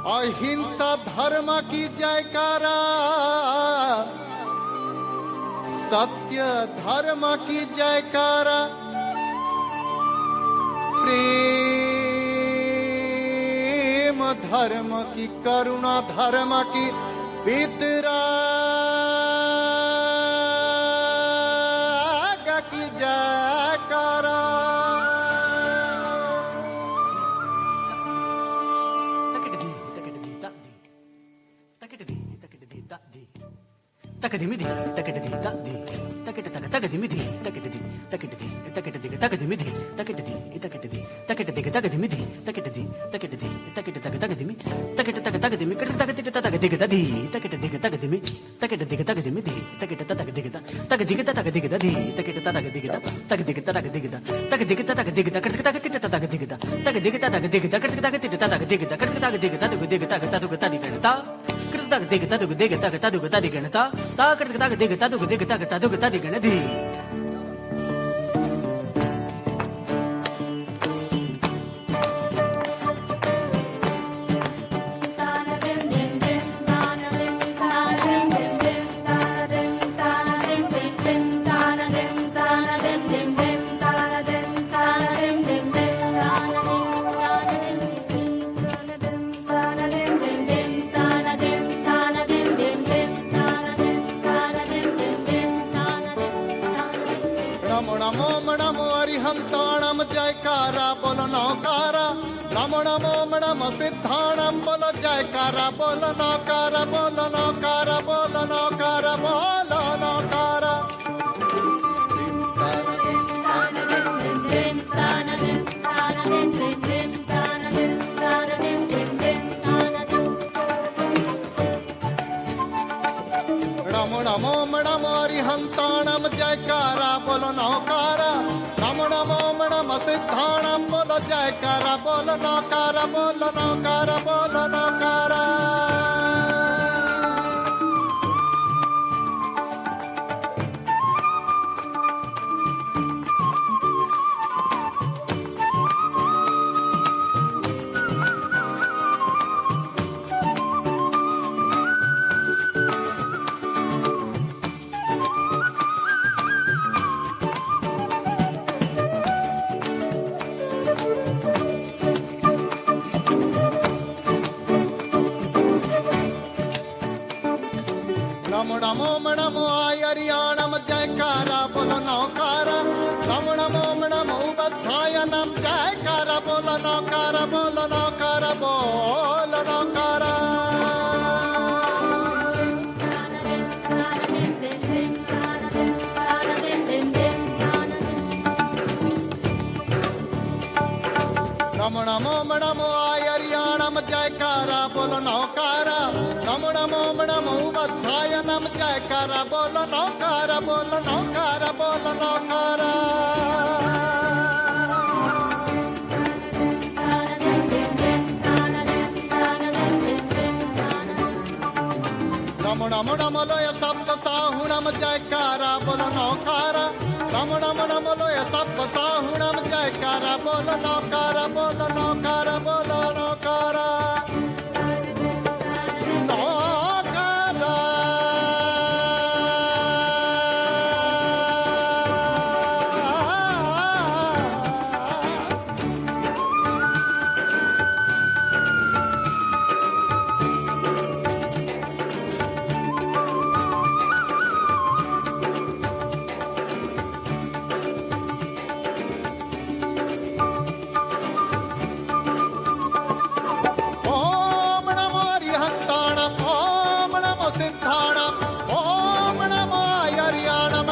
अहिंसा धर्म की जयकारा, सत्य धर्म की जयकारा, प्रेम धर्म की, करुणा धर्म की, वितराग की जयकारा। तकदिमिधि तकटदि तकदि तकट तक तकदिमिधि तकटदि तकटदि तकटदि तकदिमिधि तकटदि तकटदि तकटदि तकदिमिधि तकटदि तकटदि तकट तक तकदिमि तकट तक तकदिमि कट तक तिट तक दिग दधि तकट दिग तकदिमि तकट दिग तकदिमिधि तकट तक दिग तक दिग तक दिग दधि तकट तक दिग तक दिग तक दिग तक दिग तक दिग तक तक तिट तक दिग तक दिग तक दिग तक तक तिट तक दिग तक तक दिग तक दिग तक तक तदि गणता तक दिग तक दिग तक तक तदि गणता ताक तक दिग तक दिग तक तक तदि गणधि। नमो नमो अरिहंताणम जयकारा बोलो नौकारा, नमो नमो नम सिद्धाणम बोलो जयकारा बोलो नौकारा, बोलो नौकारा, बोलो नौकारा, बोलो नौकारा। नमो नमो नमो अरिहंताणम जयकारा बोलो नौकारा, नमो नमो नम सिद्धाणम बोलो जयकारा बोलो नौकारा, बोलो नौकारा, बोलो नौकारा। नमो नमो नमो आयरियाणम जयकारा बोलो नौकारा, नमो नमो नमो वत्सायनम जयकारा बोलो नौकारा, बोलो नौकारा, बोलो नौकारा। नमो नमो नमो आयरियाणम जयकारा बोलो नौकारा, नमो नमो नमो वत्सायनम जयकारा बोलो नौकारा, बोलो नौकारा, बोलो नौकारा। नमो नमो नमो लोय सप्त साहुणम जयकारा बोलो नौकारा, नमो नमो नमो लोय सप्त साहुणम जयकारा बोलो नौकारा, बोलो नौकारा, बोलो नौकारा।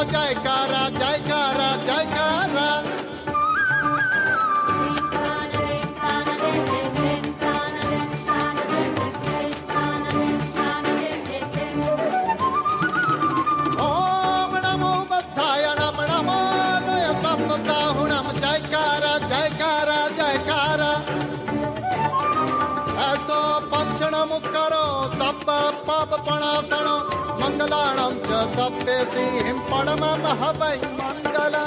जयकारा जयकारा जयकारा। ओम नमो वत्साय नम नमो लोय सप्त साहुणम जयकारा जयकारा जयकारा। ऐसो पक्षणम करो सब पाप पणासनो मंगलाणं च सप्तेसिं परमं हवै मंगलम्।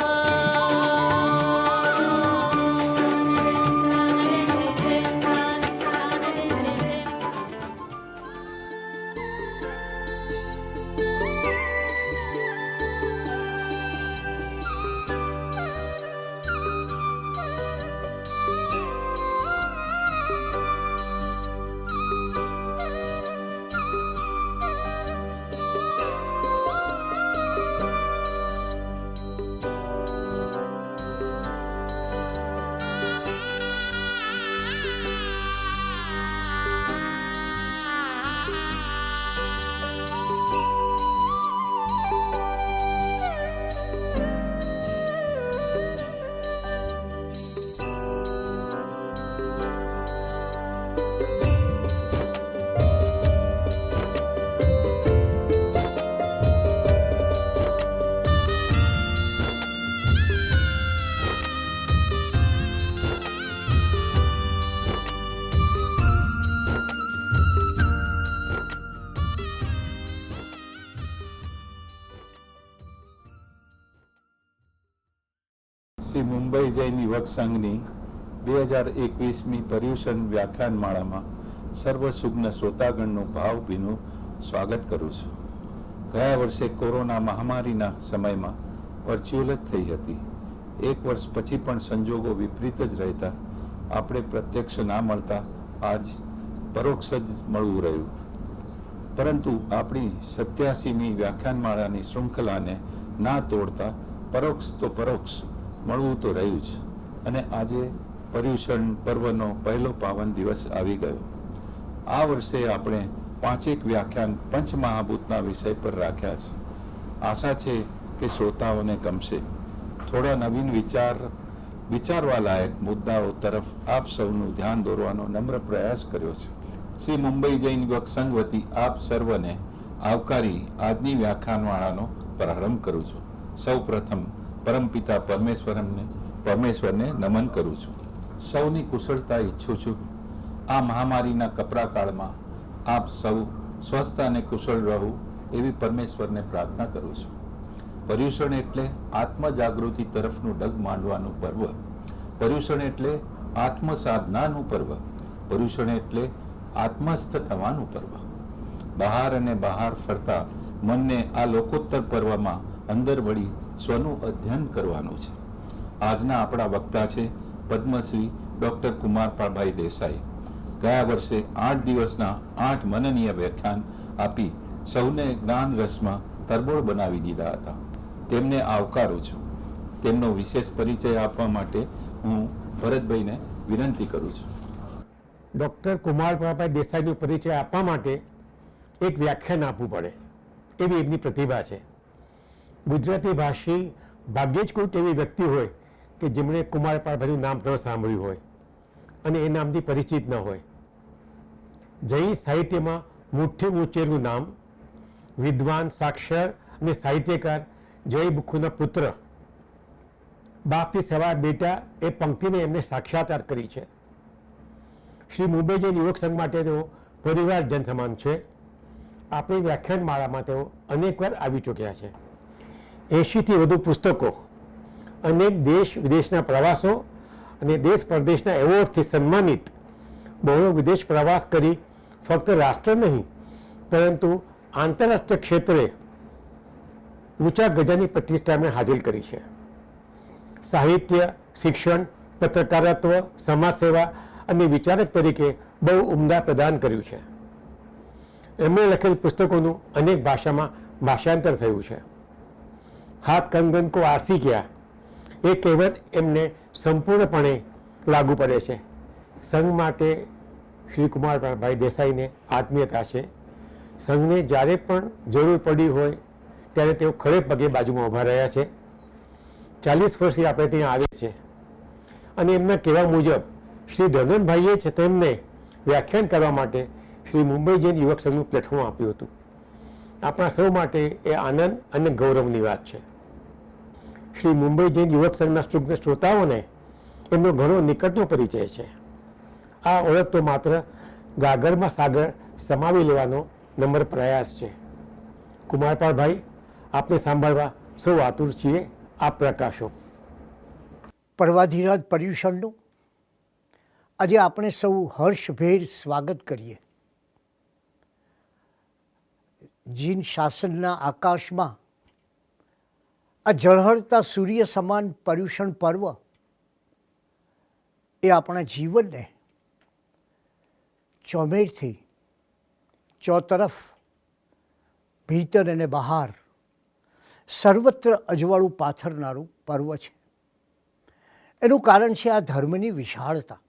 મુંબઈ જૈન યુવક સંઘની 2021મી પર્યુષણ વ્યાખ્યાનમાળામાં સર્વ સુગ્ન શ્રોતાગણનું ભાવભીનું સ્વાગત કરું છું. ગયા વર્ષે કોરોના મહામારીના સમયમાં વર્ચ્યુઅલ જ થઈ હતી. એક વર્ષ પછી પણ સંજોગો વિપરીત જ રહેતા આપણે પ્રત્યક્ષ ના મળતા આજ પરોક્ષ જ મળવું રહ્યું. પરંતુ આપણી 87મી વ્યાખ્યાનમાળાની શૃંખલાને ના તોડતા પરોક્ષ તો પરોક્ષ મળવું તો રહ્યું જ. અને આજે પર્યુષણ પર્વનો પહેલો પાવન દિવસ આવી ગયો. આ વર્ષે આપણે 5 વ્યાખ્યાન પંચમહાભૂતના વિષય પર રાખ્યા છે. આશા છે કે શ્રોતાઓને ગમશે. થોડા નવીન વિચારવા લાયક મુદ્દાઓ તરફ આપ સૌનું ધ્યાન દોરવાનો નમ્ર પ્રયાસ કર્યો છે. શ્રી મુંબઈ જૈન યુવક સંઘ વતી આપ સર્વને આવકારી આજની વ્યાખ્યાનમાળાનો પ્રારંભ કરું છું. સૌ પ્રથમ પરમપિતા પરમેશ્વરને નમન કરું છું. સૌની કુશળતા ઈચ્છું છું. આ મહામારીના કપરા કાળમાં આપ સૌ સ્વસ્થ અને કુશળ રહો એવી પરમેશ્વરને પ્રાર્થના કરું છું. પર્યુષણ એટલે આત્મ જાગૃતિ તરફનું ડગ માંડવાનું પર્વ. પર્યુષણ એટલે આત્મ સાધનાનું પર્વ. પર્યુષણ એટલે આત્મસ્થ થવાનું પર્વ. બહાર અને બહાર ફરતા મનને આ લોકોત્તર પર્વમાં અંદર વળી સ્વનું અધ્યયન કરવાનું છે. આજના આપણા વક્તા છે પદ્મશ્રી ડોક્ટર કુમારપાળભાઈ દેસાઈ. ગયા વર્ષે 8 દિવસના 8 મનનીય વ્યાખ્યાન આપી સૌને જ્ઞાન રસમાં તરબોળ બનાવી દીધા હતા. તેમને આવકારું છું. તેમનો વિશેષ પરિચય આપવા માટે હું ભરતભાઈને વિનંતી કરું છું. ડૉક્ટર કુમારપાળભાઈ દેસાઈનો પરિચય આપવા માટે એક વ્યાખ્યાન આપવું પડે એવી એમની પ્રતિભા છે. ગુજરાતી ભાષી ભાગ્યે જ કોઈક એવી વ્યક્તિ હોય કે જેમણે કુમારપાળભાઈનું નામ ન સાંભળ્યું હોય અને એ નામથી પરિચિત ન હોય. જૈન સાહિત્યમાં મુઠ્ઠી ઊંચેલું નામ, વિદ્વાન, સાક્ષર અને સાહિત્યકાર જય બુખુના પુત્ર, બાપથી સવા બેટા એ પંક્તિને એમને સાક્ષાત્કાર કરી છે. શ્રી મુંબઈ જૈન યુવક સંઘ માટે તેઓ પરિવારજન સમાન છે. આપણી વ્યાખ્યાન માળામાં તેઓ અનેકવાર આવી ચૂક્યા છે. 80થી વધુ પુસ્તકો, અનેક દેશ વિદેશના પ્રવાસો અને દેશ પરદેશના એવોર્ડથી સન્માનિત, બહુ વિદેશ પ્રવાસ કરી ફક્ત રાષ્ટ્ર નહીં પરંતુ આંતરરાષ્ટ્રીય ક્ષેત્રે ઊંચા ગજાની પ્રતિષ્ઠાને હાસિલ કરી છે. સાહિત્ય, શિક્ષણ, પત્રકારત્વ, સમાજ સેવા અને વિચારક તરીકે બહુ ઉમદા પ્રદાન કર્યું છે. એમણે લખેલ પુસ્તકોનું અનેક ભાષામાં ભાષાંતર થયું છે. હાથ કંગન કો આરસી ક્યા એ કહેવત એમને સંપૂર્ણપણે લાગુ પડે છે. સંઘ માટે શ્રી કુમારભાઈ દેસાઈને આત્મીયતા છે. સંઘને જ્યારે પણ જરૂર પડી હોય ત્યારે તેઓ ખડે પગે બાજુમાં ઊભા રહ્યા છે. 40 વર્ષથી આપણે ત્યાં આવે છે અને એમના કહેવા મુજબ શ્રી ધનનભાઈએ છે તેમને વ્યાખ્યાન કરવા માટે શ્રી મુંબઈ જૈન યુવક સંઘનું પ્લેટફોર્મ આપ્યું હતું. આપણા સૌ માટે એ આનંદ અને ગૌરવની વાત છે. શ્રી મુંબઈ જૈન યુવક સંઘના સુગ્ન શ્રોતાઓને એમનો ઘણો નિકટનો પરિચય છે. આ ઓળખ તો માત્ર ગાગરમાં સાગર સમાવી લેવાનો નમ્ર પ્રયાસ છે. કુમારપાળભાઈ, આપને સાંભળવા સૌ આતુર છીએ. આપ પ્રકાશો. પર્વાધિરાજ પર્યુષણનું આજે આપણે સૌ હર્ષભેર સ્વાગત કરીએ. જીન શાસનના આકાશમાં આ ઝળહળતા સૂર્ય સમાન પર્યુષણ પર્વ એ આપણા જીવનને ચોમેરથી ચોતરફ, ભીતર અને બહાર સર્વત્ર અજવાળું પાથરનારું પર્વ છે. એનું કારણ છે આ ધર્મની વિશાળતા.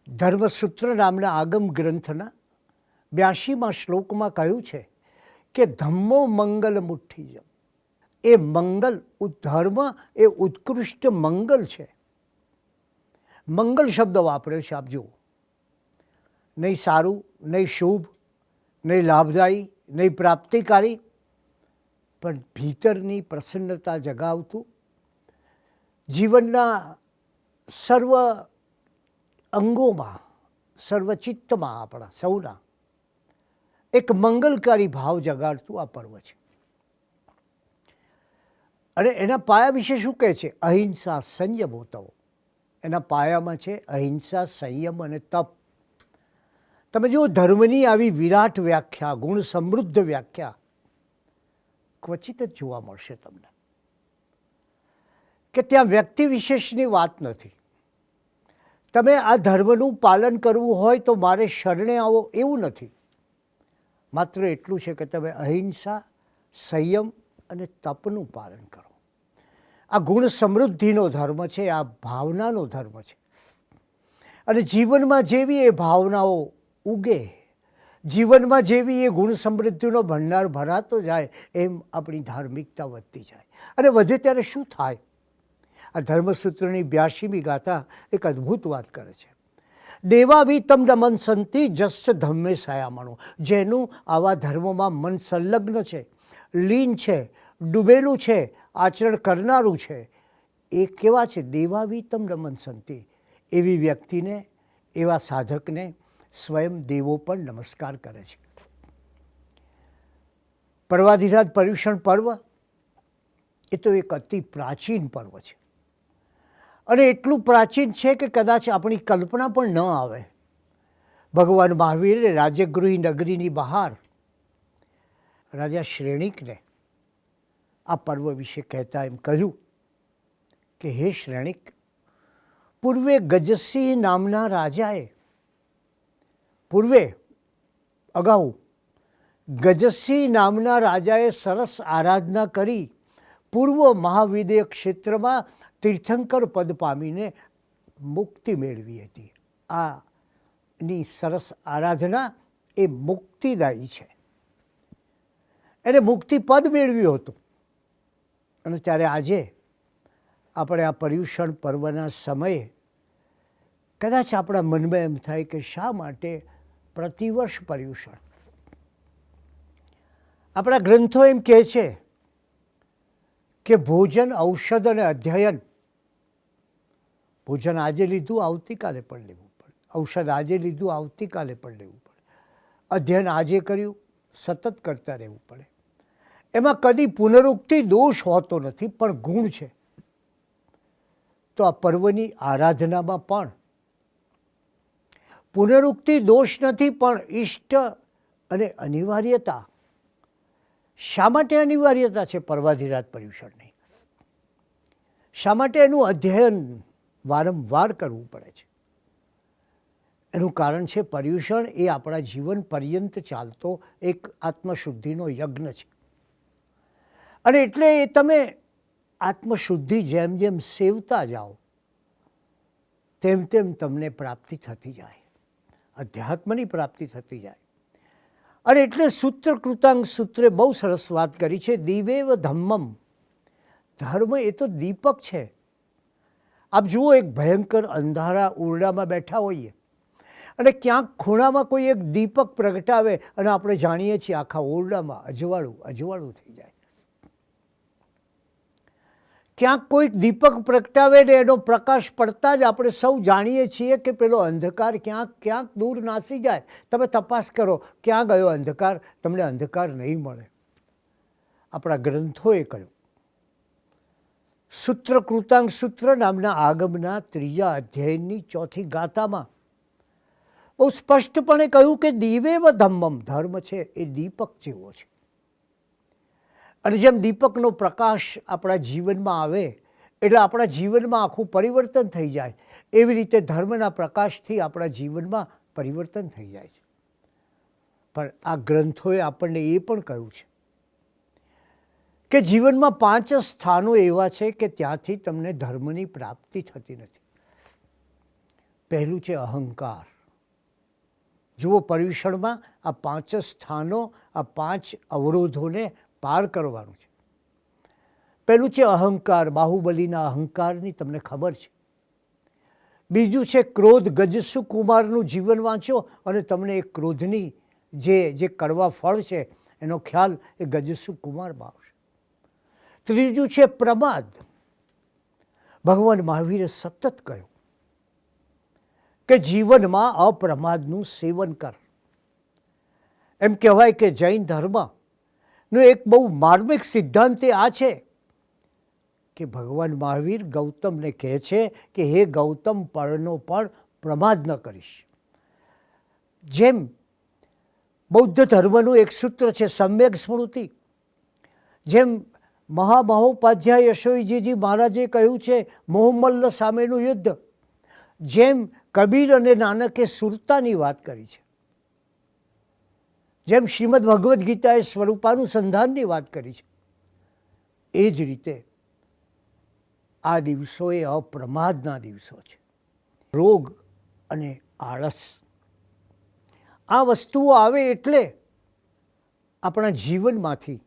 ધર્મસૂત્ર નામના આગમ ગ્રંથના 82મા શ્લોકમાં કહ્યું છે કે ધમ્મો મંગલ મુઠ્ઠીજમ. એ મંગલ, ધર્મ એ ઉત્કૃષ્ટ મંગલ છે. મંગલ શબ્દ વાપર્યો છે. આપ જુઓ, નહીં સારું, નહીં શુભ, નહીં લાભદાયી, નહીં પ્રાપ્તિકારી, પણ ભીતરની પ્રસન્નતા જગાવતું, જીવનના સર્વ અંગોમાં, સર્વચિત્તમાં આપણા સૌના એક મંગલકારી ભાવ જગાડતું આ પર્વ છે. અને એના પાયા વિશે શું કહે છે? અહિંસા સંયમ હોતો. એના પાયામાં છે અહિંસા, સંયમ અને તપ. તમે જુઓ, ધર્મની આવી વિરાટ વ્યાખ્યા, ગુણ સમૃદ્ધ વ્યાખ્યા ક્વચિત જ જોવા મળશે તમને, કે ત્યાં વ્યક્તિ વિશેષની વાત નથી. તમે આ ધર્મનું પાલન કરવું હોય તો મારે શરણે આવો એવું નથી. માત્ર એટલું છે કે તમે અહિંસા, સંયમ અને તપનું પાલન કરો. આ ગુણ સમૃદ્ધિનો ધર્મ છે, આ ભાવનાનો ધર્મ છે. અને જીવનમાં જેવી એ ભાવનાઓ ઉગે, જીવનમાં જેવી એ ગુણ સમૃદ્ધિનો ભંડાર ભરાતો જાય, એમ આપણી ધાર્મિકતા વધતી જાય. અને વધે ત્યારે શું થાય? આ ધર્મસૂત્રની 82મી ગાથા એક અદ્ભુત વાત કરે છે. દેવાવી તમ નમન સંતિ જસ્સ ધમ્મે સાયામણો. જેનું આવા ધર્મમાં મન સંલગ્ન છે, લીન છે, ડૂબેલું છે, આચરણ કરનારું છે, એ કેવા છે? દેવાવી તમ નમન સંતિ. એવી વ્યક્તિને, એવા સાધકને સ્વયં દેવો પણ નમસ્કાર કરે છે. પર્વાધિરાજ પર્યુષણ પર્વ એ તો એક અતિ પ્રાચીન પર્વ છે. અને એટલું પ્રાચીન છે કે કદાચ આપણી કલ્પના પણ ન આવે. ભગવાન મહાવીરે રાજગૃહી નગરીની બહાર રાજા શ્રેણિકને આ પર્વ વિશે કહેતા એમ કહ્યું કે હે શ્રેણિક, પૂર્વે ગજસિંહ નામના રાજાએ, અગાઉ ગજસિંહ નામના રાજાએ સરસ આરાધના કરી પૂર્વ મહાવિદેય ક્ષેત્રમાં તીર્થંકર પદ પામીને મુક્તિ મેળવી હતી. આની સરસ આરાધના એ મુક્તિદાયી છે. એને મુક્તિ પદ મેળવ્યું હતું. અને ત્યારે આજે આપણે આ પર્યુષણ પર્વના સમયે કદાચ આપણા મનમાં એમ થાય કે શા માટે પ્રતિવર્ષ પર્યુષણ? આપણા ગ્રંથો એમ કહે છે કે ભોજન, ઔષધ અને અધ્યયન. ભોજન આજે લીધું, આવતીકાલે પણ લેવું પડે. ઔષધ આજે લીધું, આવતીકાલે પણ લેવું પડે. અધ્યયન આજે કર્યું, સતત કરતા રહેવું પડે. એમાં કદી પુનરુક્તિ દોષ હોતો નથી, પણ ગુણ છે. તો આ પર્વની આરાધનામાં પણ પુનરુક્તિ દોષ નથી, પણ ઇષ્ટ અને અનિવાર્યતા. શા માટે અનિવાર્યતા છે પર્વાધિરાજ પર્યુષણની? શા માટે એનું અધ્યયન વારંવાર કરવું પડે છે? એનું કારણ છે પર્યુષણ એ આપણા જીવન પર્યંત ચાલતો એક આત્મશુદ્ધિનો યજ્ઞ છે. અને એટલે એ તમે આત્મશુદ્ધિ જેમ જેમ સેવતા જાઓ તેમ તેમ તમને પ્રાપ્તિ થતી જાય, અધ્યાત્મની પ્રાપ્તિ થતી જાય. અને એટલે સૂત્ર કૃતાંગ સૂત્રે બહુ સરસ વાત કરી છે, દિવેવ ધમ્મમ. ધર્મ એ તો દીપક છે. આપ જુઓ, એક ભયંકર અંધારા ઓરડામાં બેઠા હોઈએ અને ક્યાંક ખૂણામાં કોઈ એક દીપક પ્રગટાવે અને આપણે જાણીએ છીએ આખા ઓરડામાં અજવાળું થઈ જાય. ક્યાંક કોઈક દીપક પ્રગટાવે ને એનો પ્રકાશ પડતા જ આપણે સૌ જાણીએ છીએ કે પેલો અંધકાર ક્યાંક દૂર નાસી જાય. તમે તપાસ કરો, ક્યાં ગયો અંધકાર? તમને અંધકાર નહીં મળે. આપણા ગ્રંથોએ કહ્યું. સૂત્ર કૃતાંગ સૂત્ર નામના આગમના 3જા અધ્યાયની 4થી ગાથામાં બહુ સ્પષ્ટપણે કહ્યું કે દિવેવ ધમ્મમ. ધર્મ છે એ દીપક જેવો છે. અને જેમ દીપકનો પ્રકાશ આપણા જીવનમાં આવે એટલે આપણા જીવનમાં આખું પરિવર્તન થઈ જાય, એવી રીતે ધર્મના પ્રકાશથી આપણા જીવનમાં પરિવર્તન થઈ જાય છે. પણ આ ગ્રંથોએ આપણને એ પણ કહ્યું છે કે જીવનમાં 5 સ્થાનો એવા છે કે ત્યાંથી તમને ધર્મની પ્રાપ્તિ થતી નથી. પહેલું છે અહંકાર. જુઓ, પર્યુષણમાં આ 5 સ્થાનો, આ 5 અવરોધોને પાર કરવાનું છે. પહેલું છે અહંકાર. બાહુબલીના અહંકારની તમને ખબર છે. બીજું છે ક્રોધ. ગજસુ કુમારનું જીવન વાંચો અને તમને એ ક્રોધની જે કડવા ફળ છે એનો ખ્યાલ એ ગજસુ કુમારમાં આવશે. ત્રીજું છે પ્રમાદ. ભગવાન મહાવીરે સતત કહ્યું કે જીવનમાં અપ્રમાદનું સેવન કર. એમ કહેવાય કે જૈન ધર્મનો એક બહુ માર્મિક સિદ્ધાંત આ છે કે ભગવાન મહાવીર ગૌતમને કહે છે કે હે ગૌતમ, પળનો પણ પ્રમાદ ન કરીશ. જેમ બૌદ્ધ ધર્મનું એક સૂત્ર છે સમ્યક સ્મૃતિ, જેમ મહામહોપાધ્યાય યશોજીજી મહારાજે કહ્યું છે મોહમલ્લ સામેનું યુદ્ધ, જેમ કબીર અને નાનકે સુરતાની વાત કરી છે, જેમ શ્રીમદ ભગવદ્ ગીતાએ સ્વરૂપાનુસંધાનની વાત કરી છે, એ જ રીતે આ દિવસો એ અપ્રમાદના દિવસો છે. રોગ અને આળસ આ વસ્તુઓ આવે એટલે આપણા જીવનમાંથી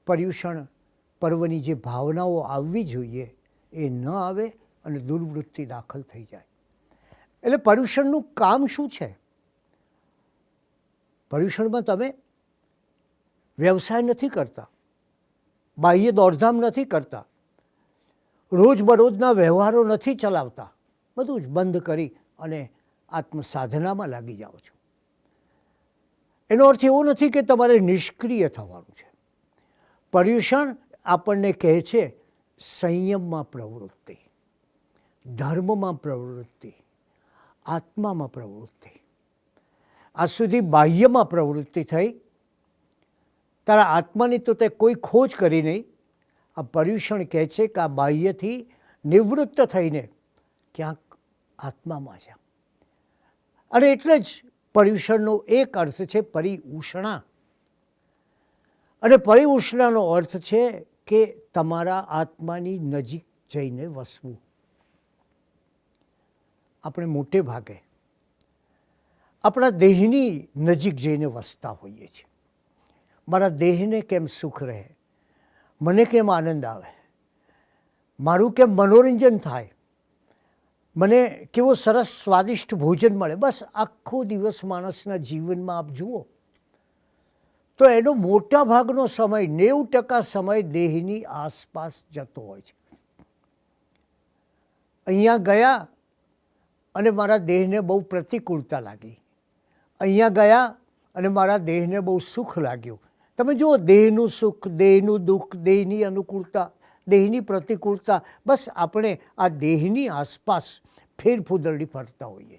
પર્યુષણ પર્વની જે ભાવનાઓ આવવી જોઈએ એ ન આવે અને દુર્વૃત્તિ દાખલ થઈ જાય. એટલે પર્યુષણનું કામ શું છે? પર્યુષણમાં તમે વ્યવસાય નથી કરતા, બાહ્ય દોડધામ નથી કરતા, રોજબરોજના વ્યવહારો નથી ચલાવતા, બધું જ બંધ કરી અને આત્મસાધનામાં લાગી જાઓ છો. એનો અર્થ એવો નથી કે તમારે નિષ્ક્રિય થવાનું છે. પર્યુષણ આપણને કહે છે સંયમમાં પ્રવૃત્તિ, ધર્મમાં પ્રવૃત્તિ, આત્મામાં પ્રવૃત્તિ. આજ સુધી બાહ્યમાં પ્રવૃત્તિ થઈ, તારા આત્માની તો તે કોઈ ખોજ કરી નહીં. આ પર્યુષણ કહે છે કે આ બાહ્યથી નિવૃત્ત થઈને ક્યાંક આત્મામાં છે. અને એટલે જ પર્યુષણનો એક અર્થ છે પરિઉષ્ણા, અને પરિઉષ્ણાનો અર્થ છે કે તમારા આત્માની નજીક જઈને વસવું. આપણે મોટે ભાગે આપણા દેહની નજીક જઈને વસતા હોઈએ છીએ. મારા દેહને કેમ સુખ રહે, મને કેમ આનંદ આવે, મારું કેમ મનોરંજન થાય, મને કેવો સરસ સ્વાદિષ્ટ ભોજન મળે. બસ આખો દિવસ માણસના જીવનમાં આપ જુઓ તો એનો મોટા ભાગનો સમય 90% સમય દેહની આસપાસ જતો હોય છે. અહીંયા ગયા અને મારા દેહને બહુ પ્રતિકૂળતા લાગી, અહીંયા ગયા અને મારા દેહને બહુ સુખ લાગ્યું. તમે જુઓ, દેહનું સુખ, દેહનું દુઃખ, દેહની અનુકૂળતા, દેહની પ્રતિકૂળતા, બસ આપણે આ દેહની આસપાસ ફેરફૂદરડી ફરતા હોઈએ.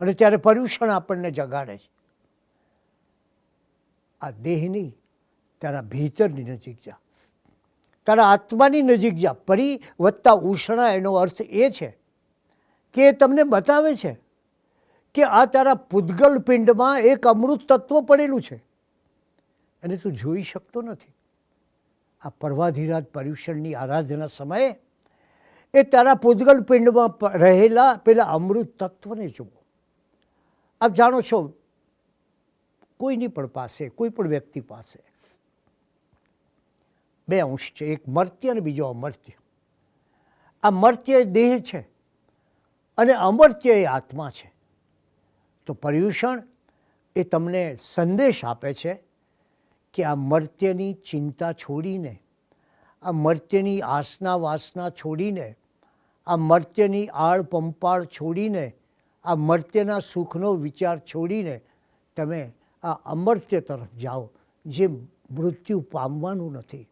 અને ત્યારે પર્યુષણ આપણને જગાડે છે, આ દેહની તારા ભીતરની નજીક જા, તારા આત્માની નજીક જા. પરી વત્તા ઉષ્ણા એનો અર્થ એ છે કે એ તમને બતાવે છે કે આ તારા પૂદગલ પિંડમાં એક અમૃત તત્વ પડેલું છે અને તું જોઈ શકતો નથી. આ પર્વાધિરાજ પર્યુષણની આરાધના સમયે એ તારા પૂદગલ પિંડમાં રહેલા પેલા અમૃત તત્વને જુઓ. આપ જાણો છો, કોઈની પણ પાસે, કોઈ પણ વ્યક્તિ પાસે બે અંશ છે, એક મર્ત્ય અને બીજો અમર્ત્ય. આ મર્ત્ય એ દેહ છે અને અમર્ત્ય એ આત્મા છે. તો પર્યુષણ એ તમને સંદેશ આપે છે કે આ મર્ત્યની ચિંતા છોડીને, આ મર્ત્યની આસના વાસના છોડીને, આ મર્ત્યની આળ પંપાળ છોડીને, આ મર્ત્યના સુખનો વિચાર છોડીને તમે આ અમર્ત્ય તરફ જાઓ, જે મૃત્યુ પામવાનું નથી,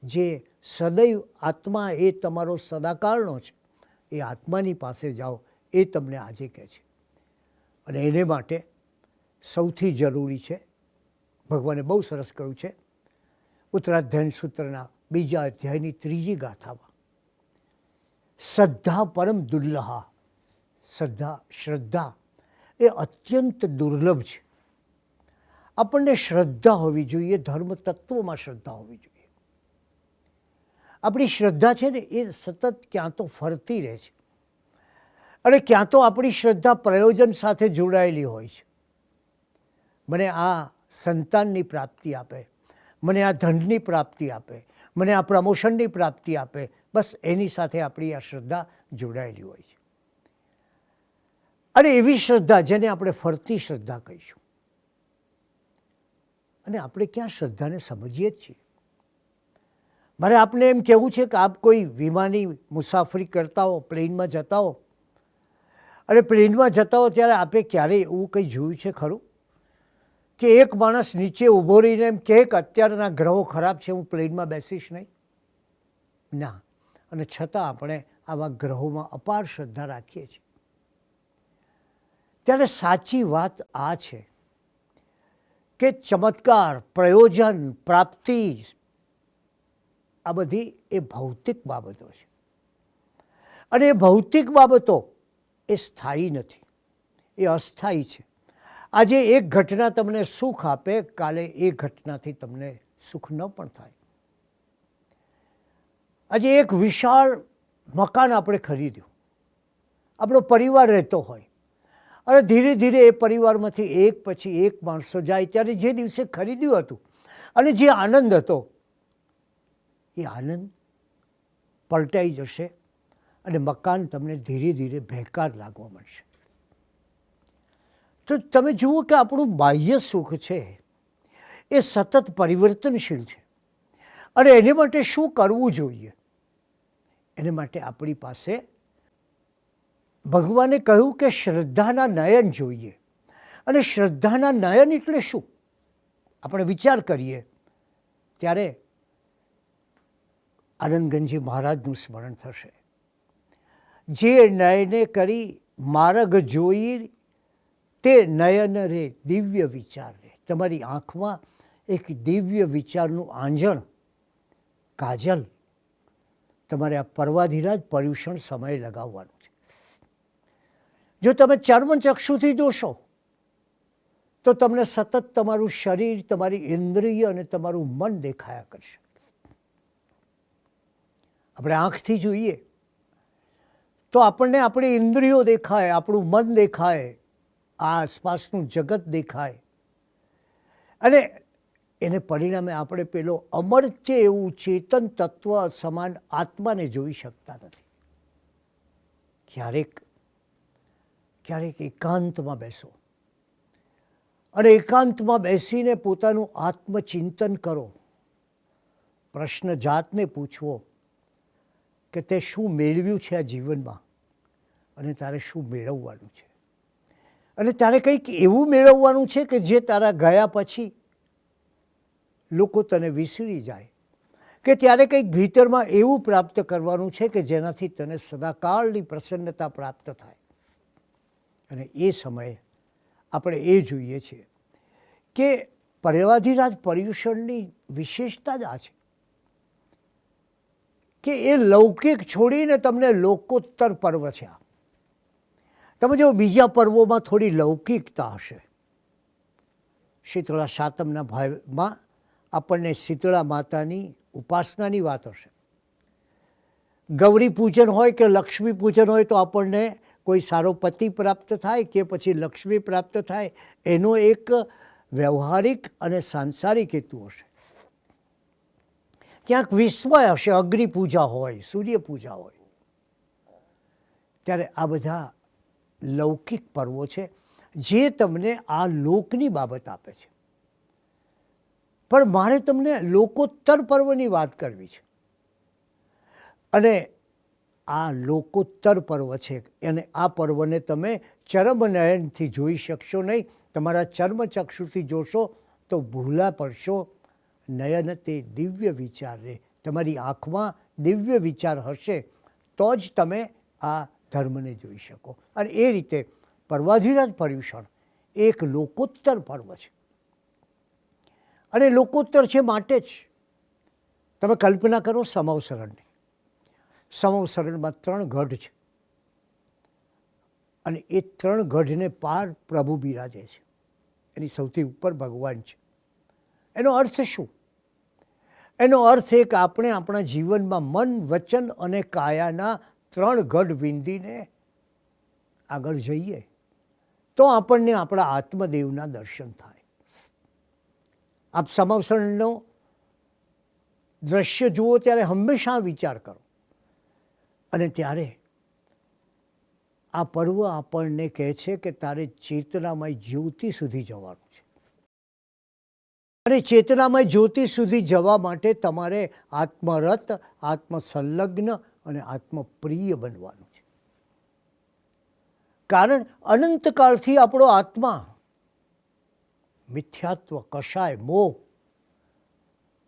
જે સદૈવ આત્મા એ તમારો સદાકાળનો છે, એ આત્માની પાસે જાઓ, એ તમને આજે કહે છે. અને એને માટે સૌથી જરૂરી છે, ભગવાને બહુ સરસ કહ્યું છે ઉત્તરાધ્યાયન સૂત્રના 2 અધ્યાયની 3જી ગાથામાં, શ્રદ્ધા પરમ દુર્લભા. શ્રદ્ધા એ અત્યંત દુર્લભ છે. આપણને શ્રદ્ધા હોવી જોઈએ, ધર્મ તત્વોમાં શ્રદ્ધા હોવી જોઈએ. આપણી શ્રદ્ધા છે ને એ સતત ક્યાં તો ફરતી રહે છે, અને ક્યાં તો આપણી શ્રદ્ધા પ્રયોજન સાથે જોડાયેલી હોય છે. મને આ સંતાનની પ્રાપ્તિ આપે, મને આ ધનની પ્રાપ્તિ આપે, મને આ પ્રમોશનની પ્રાપ્તિ આપે, બસ એની સાથે આપણી આ શ્રદ્ધા જોડાયેલી હોય છે. અને એવી શ્રદ્ધા જેને આપણે ફરતી શ્રદ્ધા કહીશું. અને આપણે ક્યાં શ્રદ્ધાને સમજીએ જ છીએ. મારે આપને એમ કહેવું છે કે આપ કોઈ વિમાની મુસાફરી કરતા હો, પ્લેનમાં જતા હો, અને પ્લેનમાં જતા હો ત્યારે આપે ક્યારેય એવું કંઈ જોયું છે ખરું કે એક માણસ નીચે ઊભો રહીને એમ કહે કે અત્યારના ગ્રહો ખરાબ છે, હું પ્લેનમાં બેસીશ નહીં? ના, અને છતાં આપણે આવા ગ્રહોમાં અપાર શ્રદ્ધા રાખીએ છીએ. ત્યારે સાચી વાત આ છે કે ચમત્કાર, પ્રયોજન, પ્રાપ્તિ આ બધી એ ભૌતિક બાબતો છે. અને એ ભૌતિક બાબતો એ સ્થાયી નથી, એ અસ્થાયી છે. આજે એક ઘટના તમને સુખ આપે, કાલે એ ઘટનાથી તમને સુખ ન પણ થાય. આજે એક વિશાળ મકાન આપણે ખરીદ્યું, આપણો પરિવાર રહેતો હોય, અને ધીરે ધીરે એ પરિવારમાંથી એક પછી એક માણસો જાય, ત્યારે જે દિવસે ખરીદ્યું હતું અને જે આનંદ હતો એ આનંદ પલટાઈ જશે અને મકાન તમને ધીરે ધીરે બેકાર લાગવા મળશે. તો તમે જુઓ કે આપણું બાહ્ય સુખ છે એ સતત પરિવર્તનશીલ છે. અને એને માટે શું કરવું જોઈએ? એને માટે આપણી પાસે ભગવાને કહ્યું કે શ્રદ્ધાના નયન જોઈએ. અને શ્રદ્ધાના નયન એટલે શું? આપણે વિચાર કરીએ ત્યારે આનંદગંજી મહારાજનું સ્મરણ થશે. જે નયને કરી માર્ગ જોઈ તે નયન રે દિવ્ય વિચાર રે. તમારી આંખમાં એક દિવ્ય વિચારનું આંજણ, કાજલ, તમારે આ પર્વાધિરાજ પર્યુષણ સમય લગાવવાનું છે. જો તમે ચર્મચક્ષુથી જોશો તો તમને સતત તમારું શરીર, તમારી ઇન્દ્રિય અને તમારું મન દેખાયા કરશે. આપણે આંખથી જોઈએ તો આપણને આપણી ઇન્દ્રિયો દેખાય, આપણું મન દેખાય, આ આસપાસનું જગત દેખાય. અને એને પરિણામે આપણે પેલો અમર્ત્ય એવું ચેતન તત્વ સમાન આત્માને જોઈ શકતા નથી. ક્યારેક એકાંતમાં બેસો અને એકાંતમાં બેસીને પોતાનું આત્મચિંતન કરો. પ્રશ્ન જાતને પૂછવો કે તે શું મેળવ્યું છે આ જીવનમાં અને તારે શું મેળવવાનું છે. અને તારે કંઈક એવું મેળવવાનું છે કે જે તારા ગયા પછી લોકો તને વિસરી જાય, કે ત્યારે કંઈક ભીતરમાં એવું પ્રાપ્ત કરવાનું છે કે જેનાથી તને સદાકાળની પ્રસન્નતા પ્રાપ્ત થાય. અને એ સમયે આપણે એ જોઈએ છીએ કે પર્વાધિરાજ પર્યુષણની વિશેષતા જ આ છે કે એ લૌકિક છોડીને તમને લોકોત્તર પર્વ છે. આ તમે જો બીજા પર્વોમાં થોડી લૌકિકતા હશે. શીતળા સાતમના ભાવમાં આપણને શીતળા માતાની ઉપાસનાની વાત હશે. ગૌરી પૂજન હોય કે લક્ષ્મી પૂજન હોય તો આપણને કોઈ સારો પતિ પ્રાપ્ત થાય કે પછી લક્ષ્મી પ્રાપ્ત થાય, એનો એક વ્યવહારિક અને સાંસારિક હેતુ હશે. ક્યાંક વિસ્મય હશે, અગ્નિ પૂજા હોય, સૂર્ય પૂજા હોય. ત્યારે આ બધા લૌકિક પર્વો છે જે તમને આ લોકની બાબત આપે છે. પણ મારે તમને લોકોત્તર પર્વની વાત કરવી છે. અને આ લોકોત્તર પર્વ છે અને આ પર્વને તમે ચર્મનયનથી જોઈ શકશો નહીં. તમારા ચર્મચક્ષુથી જોશો તો ભૂલા પડશો. નયન તે દિવ્ય વિચાર રે. તમારી આંખમાં દિવ્ય વિચાર હશે તો જ તમે આ ધર્મને જોઈ શકો. અને એ રીતે પર્વાધિરાજ પર્યુષણ એક લોકોત્તર પર્વ છે. અને લોકોત્તર છે માટે જ તમે કલ્પના કરો સમવસરણની. સમવસરણમાં 3 ગઢ છે અને એ 3 ગઢને પાર પ્રભુ બિરાજે છે. એની સૌથી ઉપર ભગવાન છે. એનો અર્થ શું? એનો અર્થ એ કે આપણે આપણા જીવનમાં મન, વચન અને કાયાના 3 ગઢ વિંધીને આગળ જઈએ તો આપણને આપણા આત્મદેવના દર્શન થાય. આપ સમવસરણનો દ્રશ્ય જુઓ ત્યારે હંમેશા વિચાર કરો. અને ત્યારે આ પર્વ આપણને કહે છે કે તારે ચેતનામય જ્યોતિ સુધી જવાનું છે. અને ચેતનામય જ્યોતિ સુધી જવા માટે તમારે આત્મરત, આત્મસંલગ્ન અને આત્મપ્રિય બનવાનું છે. કારણ અનંતકાળથી આપણો આત્મા મિથ્યાત્વ, કષાય, મોહ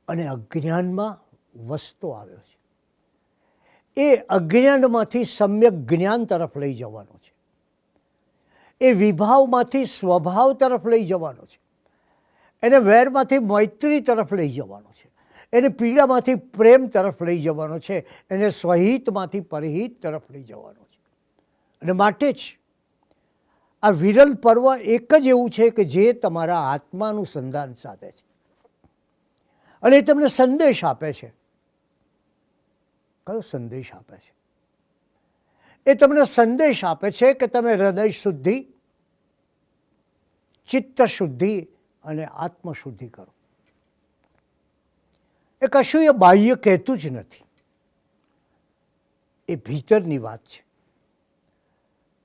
અને અજ્ઞાનમાં વસતો આવ્યો છે. એ અજ્ઞાનમાંથી સમ્યક જ્ઞાન તરફ લઈ જવાનો છે. એ વિભાવમાંથી સ્વભાવ તરફ લઈ જવાનો છે. એને વેરમાંથી મૈત્રી તરફ લઈ જવાનો છે. એને પીડામાંથી પ્રેમ તરફ લઈ જવાનો છે. એને સ્વહિતમાંથી પરહિત તરફ લઈ જવાનો છે. અને માટે જ આ વિરલ પર્વ એક જ એવું છે કે જે તમારા આત્માનું સંધાન સાધે છે અને એ તમને સંદેશ આપે છે. કયો સંદેશ આપે છે? એ તમને સંદેશ આપે છે કે તમે હૃદય શુદ્ધિ, ચિત્ત શુદ્ધિ અને આત્મશુદ્ધિ કરો. એ કશું એ બાહ્ય કહેતું જ નથી, એ ભીતરની વાત છે.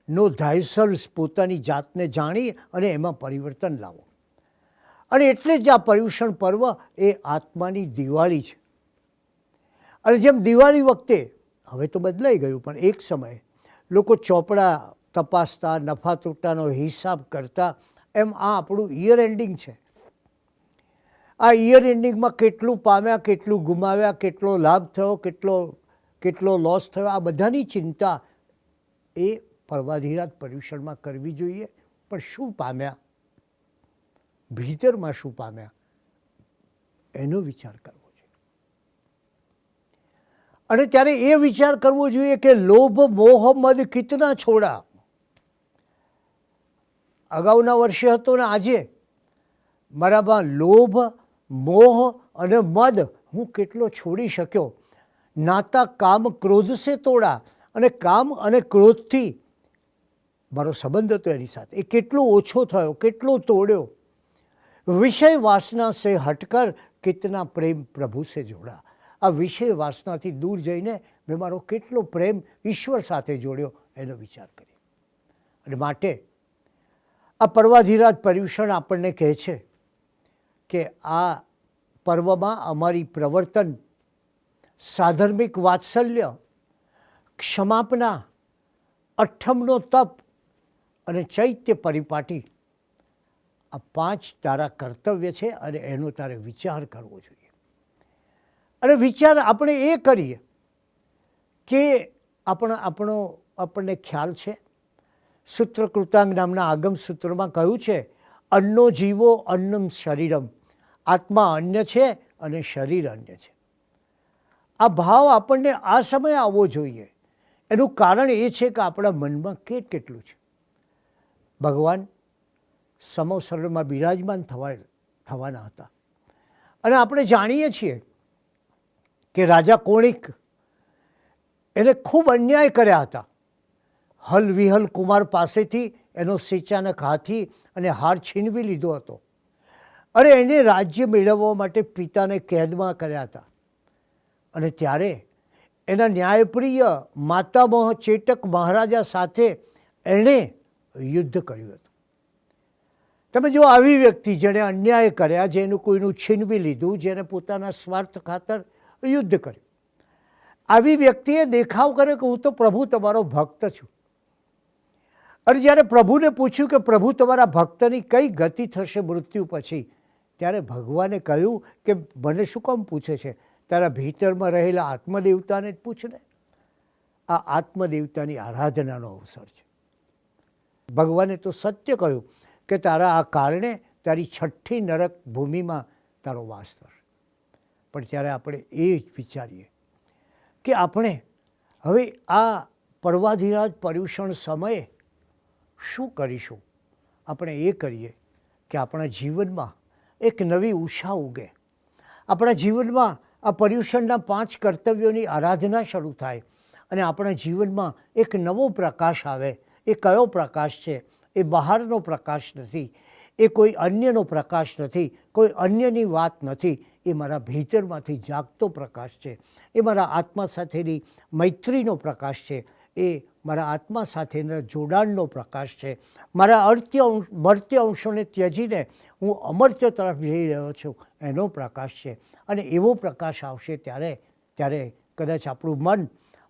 નો થાયસેલ્ફ, પોતાની જાતને જાણી અને એમાં પરિવર્તન લાવો. અને એટલે જ આ પર્યુષણ પર્વ એ આત્માની દિવાળી છે. અને જેમ દિવાળી વખતે, હવે તો બદલાઈ ગયું, પણ એક સમયે લોકો ચોપડા તપાસતા, નફા તૂટાનો હિસાબ કરતા, એમ આ આપણું યર એન્ડિંગ છે. આ યર એન્ડિંગમાં કેટલું પામ્યા, કેટલું ગુમાવ્યા, કેટલો લાભ થયો, કેટલો લોસ થયો, આ બધાની ચિંતા એ પર્વાધિરાજ પર્યુષણમાં કરવી જોઈએ. પણ શું પામ્યા, ભીતરમાં શું પામ્યા, એનો વિચાર કરવો જોઈએ. અને ત્યારે એ વિચાર કરવો જોઈએ કે લોભ મોહ મદ કિતના છોડા. અગાઉના વર્ષે હતો ને આજે મારામાં લોભ, મોહ અને મદ હું કેટલો છોડી શક્યો. નાતા કામ ક્રોધ સે તોડા. અને કામ અને ક્રોધથી મારો સંબંધ હતો એની સાથે, એ કેટલો ઓછો થયો, કેટલો તોડ્યો. વિષય વાસના સે હટકર કિતના પ્રેમ પ્રભુ સે જોડા. આ વિષય વાસનાથી દૂર જઈને મેં મારો કેટલો પ્રેમ ઈશ્વર સાથે જોડ્યો, એનો વિચાર કરી. અને માટે આ પર્વાધિરાજ પર્યુષણ આપણને કહે છે કે આ પર્વમાં અમારી પ્રવર્તન, સાધર્મિક વાત્સલ્ય, ક્ષમાપના, અઠ્ઠમનો તપ અને ચૈત્ય પરિપાટી, આ 5 તારા કર્તવ્ય છે અને એનો તારે વિચાર કરવો જોઈએ. અને વિચાર આપણે એ કરીએ કે આપણને ખ્યાલ છે, સૂત્રકૃતાંગ નામના આગમ સૂત્રમાં કહ્યું છે, અન્નો જીવો અન્નમ શરીરમ. આત્મા અન્ય છે અને શરીર અન્ય છે. આ ભાવ આપણને આ સમયે આવવો જોઈએ. એનું કારણ એ છે કે આપણા મનમાં કેટલું છે. ભગવાન સમોસરમાં બિરાજમાન થવાના હતા. અને આપણે જાણીએ છીએ કે રાજા કોણિક એને ખૂબ અન્યાય કર્યા હતા. હલ વિહલ કુમાર પાસેથી એનો સિંચાનક હાથી અને હાર છીનવી લીધો હતો. અરે એને રાજ્ય મેળવવા માટે પિતાને કેદમાં કર્યા હતા. અને ત્યારે એના ન્યાયપ્રિય માતામહ ચેટક મહારાજા સાથે એણે યુદ્ધ કર્યું હતું. તમે જો આવી વ્યક્તિ જેણે અન્યાય કર્યા, જેનું કોઈનું છીનવી લીધું, જેને પોતાના સ્વાર્થ ખાતર યુદ્ધ કર્યું, આવી વ્યક્તિએ દેખાવ કર્યો કે હું તો પ્રભુ તમારો ભક્ત છું. અને જ્યારે પ્રભુને પૂછ્યું કે પ્રભુ તમારા ભક્તની કઈ ગતિ થશે મૃત્યુ પછી, ત્યારે ભગવાને કહ્યું કે મને શું કામ પૂછે છે, તારા ભીતરમાં રહેલા આત્મદેવતાને જ પૂછને. આ આત્મદેવતાની આરાધનાનો અવસર છે. ભગવાને તો સત્ય કહ્યું કે તારા આ કારણે તારી 6ઠ્ઠી નરક ભૂમિમાં તારો વાસ થશે. પણ ત્યારે આપણે એ જ વિચારીએ કે આપણે હવે આ પર્વાધિરાજ પર્યુષણ સમયે શું કરીશું. આપણે એ કરીએ કે આપણા જીવનમાં એક નવી ઉષા ઉગે. આપણા જીવનમાં આ પર્યુષણના 5 કર્તવ્યોની આરાધના શરૂ થાય અને આપણા જીવનમાં એક નવો પ્રકાશ આવે. એ કયો પ્રકાશ છે? એ બહારનો પ્રકાશ નથી, એ કોઈ અન્યનો પ્રકાશ નથી, કોઈ અન્યની વાત નથી. એ મારા ભીતરમાંથી જાગતો પ્રકાશ છે. એ મારા આત્મા સાથેની મૈત્રીનો પ્રકાશ છે. એ મારા આત્મા સાથેના જોડાણનો પ્રકાશ છે. મારા મર્ત્ય અંશોને ત્યજીને હું અમર્ત્ય તરફ જઈ રહ્યો છું, એનો પ્રકાશ છે. અને એવો પ્રકાશ આવશે ત્યારે કદાચ આપણું મન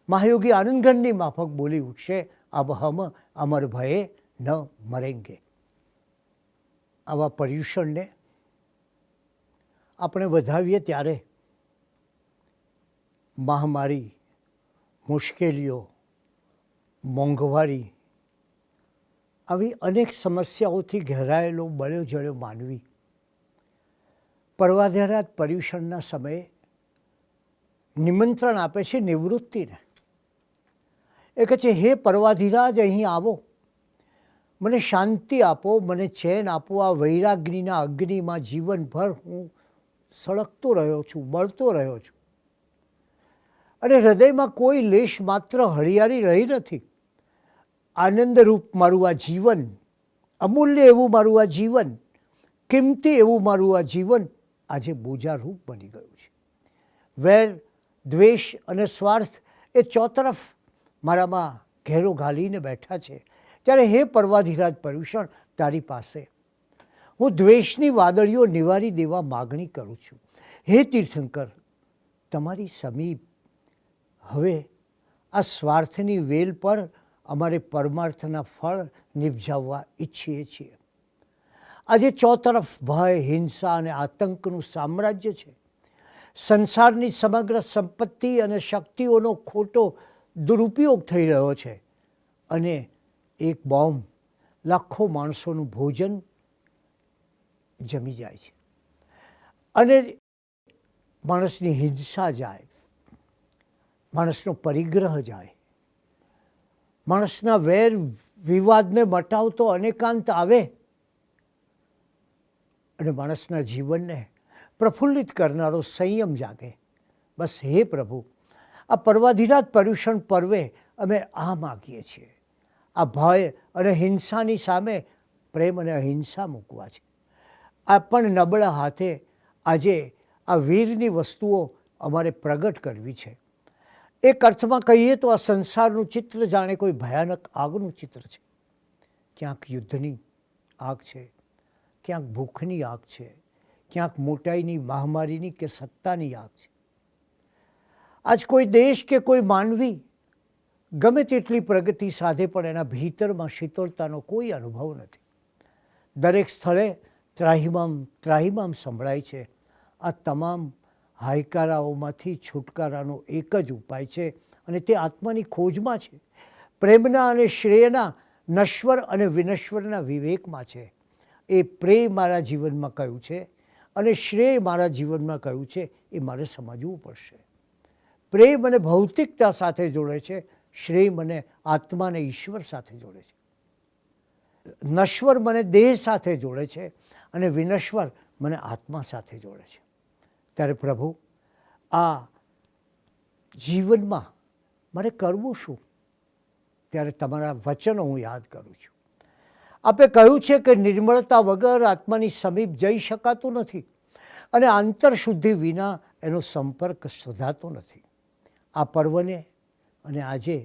મહાયોગી આનંદઘનની માફક બોલી ઉઠશે, અબ હમ અમર ભયે ન મરેંગે. આવા પર્યુષણને આપણે વધાવીએ ત્યારે મહામારી, મુશ્કેલીઓ, મોંઘવારી, આવી અનેક સમસ્યાઓથી ઘેરાયેલો બળ્યો જળ્યો માનવી પર્વાધિરાજ પર્યુષણના સમયે નિમંત્રણ આપે છે નિવૃત્તિને. એ કહે છે, હે પર્વાધિરાજ, અહીં આવો, મને શાંતિ આપો, મને ચેન આપો. આ વૈરાગ્યના અગ્નિમાં જીવનભર હું સળગતો રહ્યો છું, બળતો રહ્યો છું, અને હૃદયમાં કોઈ લેશ માત્ર હળિયાળી રહી નથી. આનંદરૂપ મારું આ જીવન, અમૂલ્ય એવું મારું આ જીવન, કિંમતી એવું મારું આ જીવન આજે બોજારૂપ બની ગયું છે. વેર, દ્વેષ અને સ્વાર્થ એ ચોતરફ મારામાં ઘેરો ઘાલીને બેઠા છે. ત્યારે હે પર્વાધિરાજ પર્યુષણ, તારી પાસે હું દ્વેષની વાદળીઓ નિવારી દેવા માગણી કરું છું. હે તીર્થંકર, તમારી સમીપ હવે આ સ્વાર્થની વેલ પર અમારે પરમાર્થના ફળ નિપજાવવા ઈચ્છીએ છીએ. આજે ચોતરફ ભય, હિંસા અને આતંકનું સામ્રાજ્ય છે. સંસારની સમગ્ર સંપત્તિ અને શક્તિઓનો ખોટો દુરુપયોગ થઈ રહ્યો છે, અને એક બોમ્બ લાખો માણસોનું ભોજન જમી જાય છે, અને માણસની હિંસા જાય, માણસનો પરિગ્રહ જાય, માણસના વેર વિવાદને મટાવતો અનેકાંત આવે, અને માણસના જીવનને પ્રફુલ્લિત કરનારો સંયમ જાગે. બસ હે પ્રભુ, આ પર્વાધિરાજ પર્યુષણ પર્વે અમે આ માગીએ છીએ. આ ભય અને હિંસાની સામે પ્રેમ અને અહિંસા મૂકવા છે. આ પણ નબળા હાથે આજે આ વીરની વસ્તુઓ અમારે પ્રગટ કરવી છે. એક અર્થમાં કહીએ તો આ સંસારનું ચિત્ર જાણે કોઈ ભયાનક આગનું ચિત્ર છે. ક્યાંક યુદ્ધની આગ છે, ક્યાંક ભૂખની આગ છે, ક્યાંક મોટાઈની, મહામારીની કે સત્તાની આગ છે. આજ કોઈ દેશ કે કોઈ માનવી ગમે તેટલી પ્રગતિ સાધે પણ એના ભીતરમાં શીતળતાનો કોઈ અનુભવ નથી. દરેક સ્થળે ત્રાહિમામ ત્રાહિમામ સંભળાય છે. આ તમામ હાયકારાઓમાંથી છુટકારાનો એક જ ઉપાય છે, અને તે આત્માની ખોજમાં છે. પ્રેમના અને શ્રેયના, નશ્વર અને વિનશ્વરના વિવેકમાં છે. એ પ્રેમ મારા જીવનમાં કયું છે અને શ્રેય મારા જીવનમાં કયું છે, એ મારે સમજવું પડશે. પ્રેમ મને ભૌતિકતા સાથે જોડે છે, શ્રેય મને આત્મા અને ઈશ્વર સાથે જોડે છે. નશ્વર મને દેહ સાથે જોડે છે, અને વિનશ્વર મને આત્મા સાથે જોડે છે. ત્યારે પ્રભુ, આ જીવનમાં મારે કરવું શું? ત્યારે તમારા વચનો હું યાદ કરું છું. આપે કહ્યું છે કે નિર્મળતા વગર આત્માની સમીપ જઈ શકાતું નથી, અને આંતરશુદ્ધિ વિના એનો સંપર્ક શોધાતો નથી. આ પર્વને અને આજે